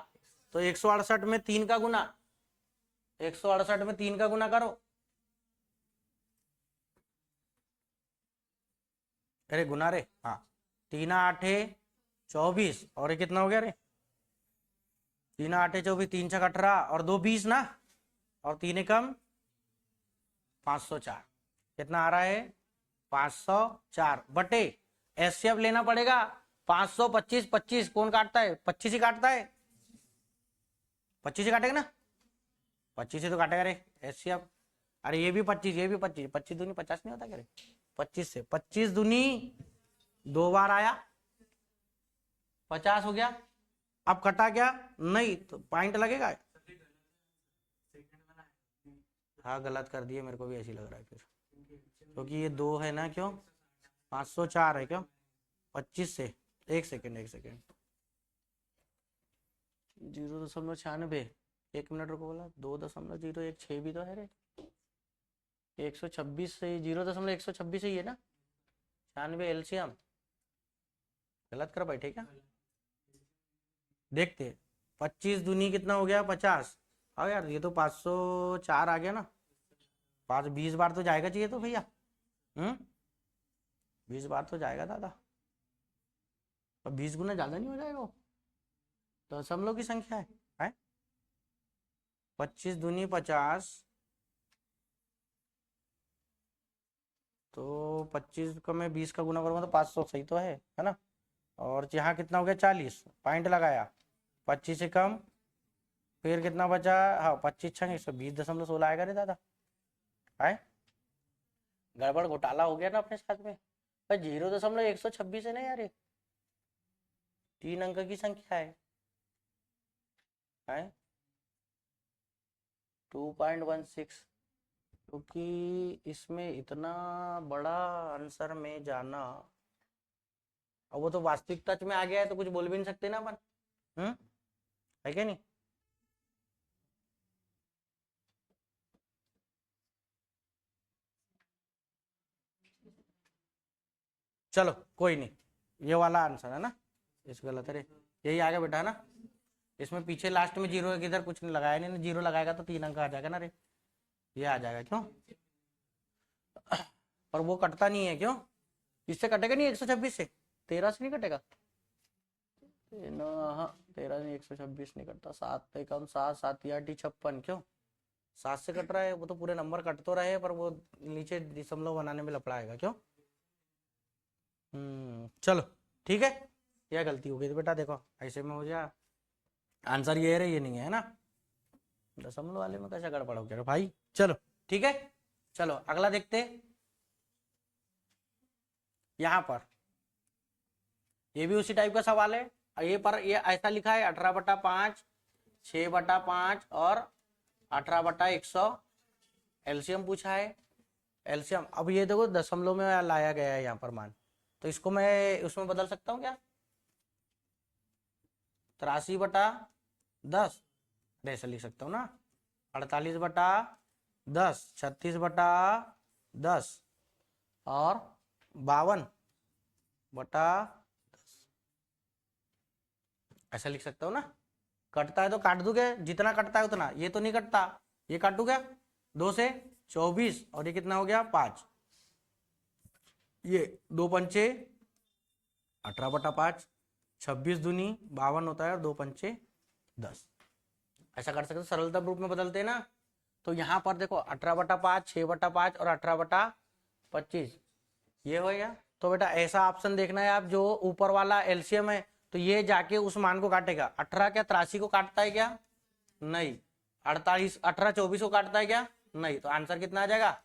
S1: तो 168 में 3 का गुना, 168 में 3 का गुना करो। अरे गुना रे, हाँ 3 8 24 और ये कितना हो गया रे, 3 8 24, 3 6 18 और 2 20 ना, और 3 एकम 504, कितना आ रहा है 504 बटे एचसीएफ लेना पड़ेगा 525 25, कौन काटता है 25 ही काटता है, 25 ही काटेगा ना, 25 ही तो काटेगा रे एचसीएफ। अरे ये भी 25, ये भी 25, 25 दूनी 50 नहीं होता क्या रे, 25 से 25 दूनी 2 बार आया 50 हो गया। अब कटा क्या नहीं तो पॉइंट लगेगा, हाँ गलत कर दिए, मेरे को भी ऐसी लग रहा है फिर, क्योंकि ये 2 है ना, क्यों 504 है क्यों 25 से, 1 सेकेंड 1 सेकेंड 0.96, 1 मिनट रुको, बोला 2.016 भी तो है रे, 126 से 0.126 ही है ना, 96 एलसीएम, गलत कर बैठे क्या, देखते 25 दूनी कितना हो गया 50, हाँ यार ये तो 504 आ गया ना, 20 बार तो जाएगा चाहिए तो भैया, 20 बार तो जाएगा दादा, अब 20 गुना ज्यादा नहीं हो जाएगा वो, तो दशमलव की संख्या है 25 दूनी 50, तो 25 का मैं 20 का गुना करूंगा तो 500 सही तो है ना, और यहाँ कितना हो गया 40, पॉइंट लगाया 25 से कम, फिर कितना बचा, हाँ 25 छंग 120.16 आएगा रे दादा, है गड़बड़ घोटाला हो गया ना अपने साथ में, भाई 0.126 है ना यार, ये 3 अंक की संख्या है 2.16, क्योंकि इसमें इतना बड़ा आंसर में जाना, अब वो तो वास्तविक टच में आ गया है तो कुछ बोल भी नहीं सकते ना अपन, है क्या नहीं। चलो कोई नहीं, ये वाला आंसर है ना, इस गलत है रे, यही आ गया बेटा ना, इसमें पीछे लास्ट में 0 है, किधर कुछ नहीं लगाया नहीं ना, 0 लगाएगा तो 3 अंक आ जाएगा ना रे, ये आ जाएगा क्यों, पर वो कटता नहीं है क्यों, इससे कटेगा नहीं 126 से, 13 से नहीं कटेगा ना, हाँ 13 नहीं 126 नहीं कटता, 7 एकम 7 7 8 56, क्यों 7 से कट रहा है, वो तो पूरे नंबर कट तो रहे पर वो नीचे दशमलव बनाने में लफड़ाएगा क्यों। चलो ठीक है, यह गलती हो गई थी बेटा, देखो ऐसे में हो जाए, आंसर ये है ये नहीं है ना, दशमलव वाले में कैसा गड़बड़ हो गया भाई। चलो ठीक है, चलो अगला देखते, यहां पर ये भी उसी टाइप का सवाल है, ये पर ये ऐसा लिखा है 18/5 6/5 और 18/100, एलसीएम पूछा है, एलसीएम अब ये देखो दशमलव में लाया गया है यहाँ पर मान, तो इसको मैं उसमें बदल सकता हूँ क्या, 83/10 ऐसे लिख सकता हूँ ना, 48/10, 36/10 और 52/10, ऐसा लिख सकते हो ना। कटता है तो काट दूंगे, जितना कटता है उतना। ये तो नहीं कटता, ये काटू क्या, 2 से 24 और ये कितना हो गया 5, ये 2 पंचे 18/5, 26 दूनी 52 होता है और 2 पंचे 10। ऐसा कर सकते हो, सरलता रूप में बदलते हैं ना। तो यहाँ पर देखो 18/5, 6/5 और 18/25 ये हो गया। तो बेटा ऐसा ऑप्शन देखना है आप, जो ऊपर वाला एलसीएम है तो ये जाके उस मान को काटेगा। 18 क्या 83 को काटता है क्या, नहीं। 48 18 24 को काटता है क्या, नहीं। तो आंसर कितना आ जाएगा,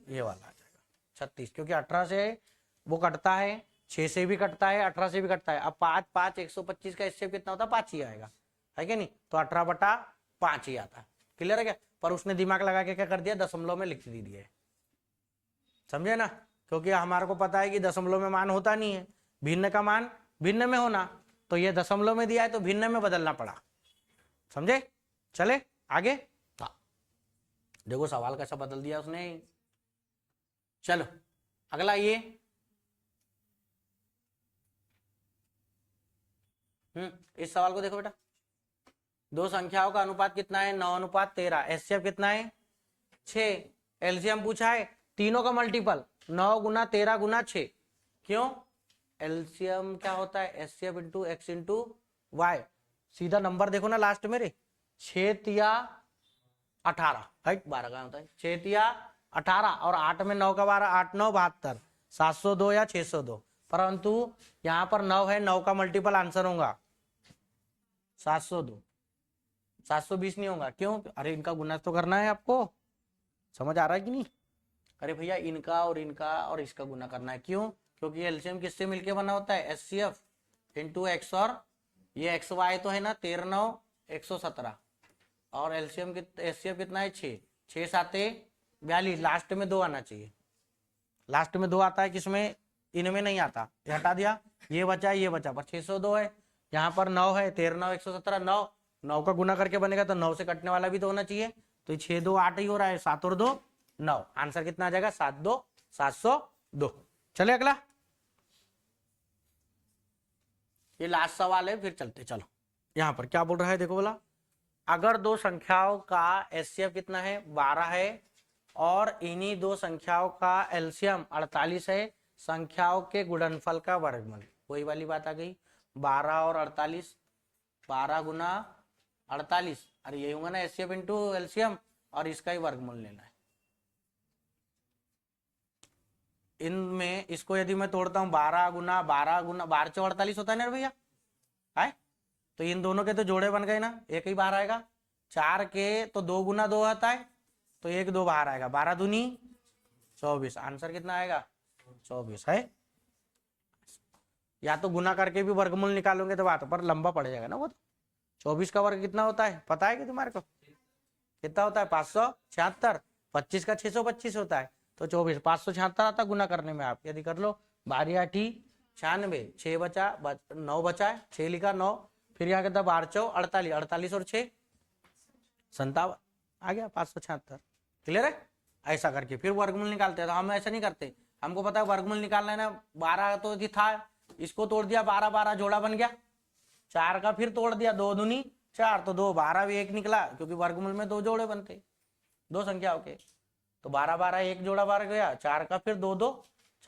S1: ये वाला आ जाएगा 36, क्योंकि 18 से वो कटता है, 6 से भी कटता है, 18 से भी कटता है। अब 5 5 125 का एचसीएफ कितना होता है, 5 ही आएगा, है कि नहीं। तो 18/5 ही आता है। क्लियर है क्या। पर उसने दिमाग लगा के क्या कर दिया, दशमलव में लिख दी है, समझे ना। क्योंकि हमारे को पता है कि दशमलव में मान होता नहीं है, भिन्न का मान भिन्न में होना। तो ये दशमलव में दिया है तो भिन्न में बदलना पड़ा, समझे। चले आगे। हाँ देखो सवाल कैसा बदल दिया उसने। चलो अगला ये इस सवाल को देखो बेटा। दो संख्याओं का अनुपात कितना है, 9:13। एचसीएफ कितना है 6। एलसीएम पूछा है, तीनों का मल्टीपल 9 गुना 13 गुना 6। क्यों, एलसीएम क्या होता है, HCF into x into y. सीधा नंबर देखो ना लास्ट मेरे, 6 तिया 18, राइट 12 का होता है 6 तिया 18 और 8 में 9 का 12, 8 9 72, 702 या 602। परंतु यहाँ पर 9 है, 9 का मल्टीपल आंसर होगा 702, 720 नहीं होगा। क्यों, अरे इनका गुना तो करना है आपको, समझ आ रहा है कि नहीं। अरे भैया इनका और इसका गुना करना है। क्यों, क्योंकि एलसीएम किससे मिलके बना होता है, एचसीएफ इंटू एक्स, और ये एक्स वाई तो है ना 13 9 117, और एलसीएम एचसीएफ कितना है 6, 6 7 42। लास्ट में 2 आना चाहिए, लास्ट में 2 आता है, किसमें, इनमें नहीं आता, हटा दिया, ये बचा ये बचा, पर 602 है। यहाँ पर 9 है, 13 9 117, 9 9 का गुना करके बनेगा तो 9 से कटने वाला भी तो होना चाहिए। तो 6 2 8 ही हो रहा है, 7 और 2 9। आंसर कितना आ जाएगा 702। चले अगला, ये लास्ट सवाल है, फिर चलते। चलो यहाँ पर क्या बोल रहा है देखो बोला, अगर दो संख्याओं का एचसीएफ कितना है 12 है और इन्हीं दो संख्याओं का एलसीएम 48 है, संख्याओं के गुणनफल का वर्गमूल। वही वाली बात आ गई, 12 और 48, 12 गुना 48, अरे यही होगा ना एचसीएफ इंटू एलसीएम, और इसका ही वर्गमूल लेना है। इनमें इसको यदि मैं तोड़ता हूं 12 गुना 12 से 48 होता है ना भैया, है। तो इन दोनों के तो जोड़े बन गए ना, एक ही बाहर आएगा। 4 के तो 2 गुना 2 आता है, तो 1 2 बाहर आएगा, 12 दूनी 24। आंसर कितना आएगा 24 है। या तो गुना करके भी वर्गमूल निकालोगे तो बात पर लंबा पड़ जाएगा ना वो। तो 24 का वर्ग कितना होता है पता है कि तुम्हारे को, कितना होता है 576। 25 का 625 होता है, तो 24 576 आता गुना करने में। आप यदि कर लो 12 8 96, 6 बचा 9 बचा है, 6 लिखा 9, फिर यहाँ कहता 12 4 48, 48 और 6 57 आ गया 576। क्लियर है। ऐसा करके फिर वर्गमूल निकालते हैं। तो हम ऐसा नहीं करते, हमको पता है वर्गमूल निकालना है ना। 12 तो था, इसको तोड़ दिया 12 12 जोड़ा बन गया। 4 का फिर तोड़ दिया, 2 दूनी 4, तो 2 12 भी 1 निकला, क्योंकि वर्गमूल में 2 जोड़े बनते दो संख्याओं के। तो 12 12 एक जोड़ा बाहर गया, 4 का फिर 2 2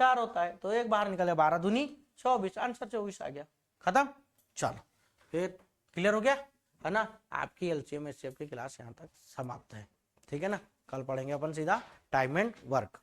S1: 4 होता है, तो 1 बाहर निकले, 12 दूनी 24। आंसर 24 आ गया, खत्म। चलो फिर क्लियर हो गया है ना। आपकी एलसीएम एचसीएफ की क्लास यहाँ तक समाप्त है, ठीक है ना। कल पढ़ेंगे अपन सीधा टाइम एंड वर्क।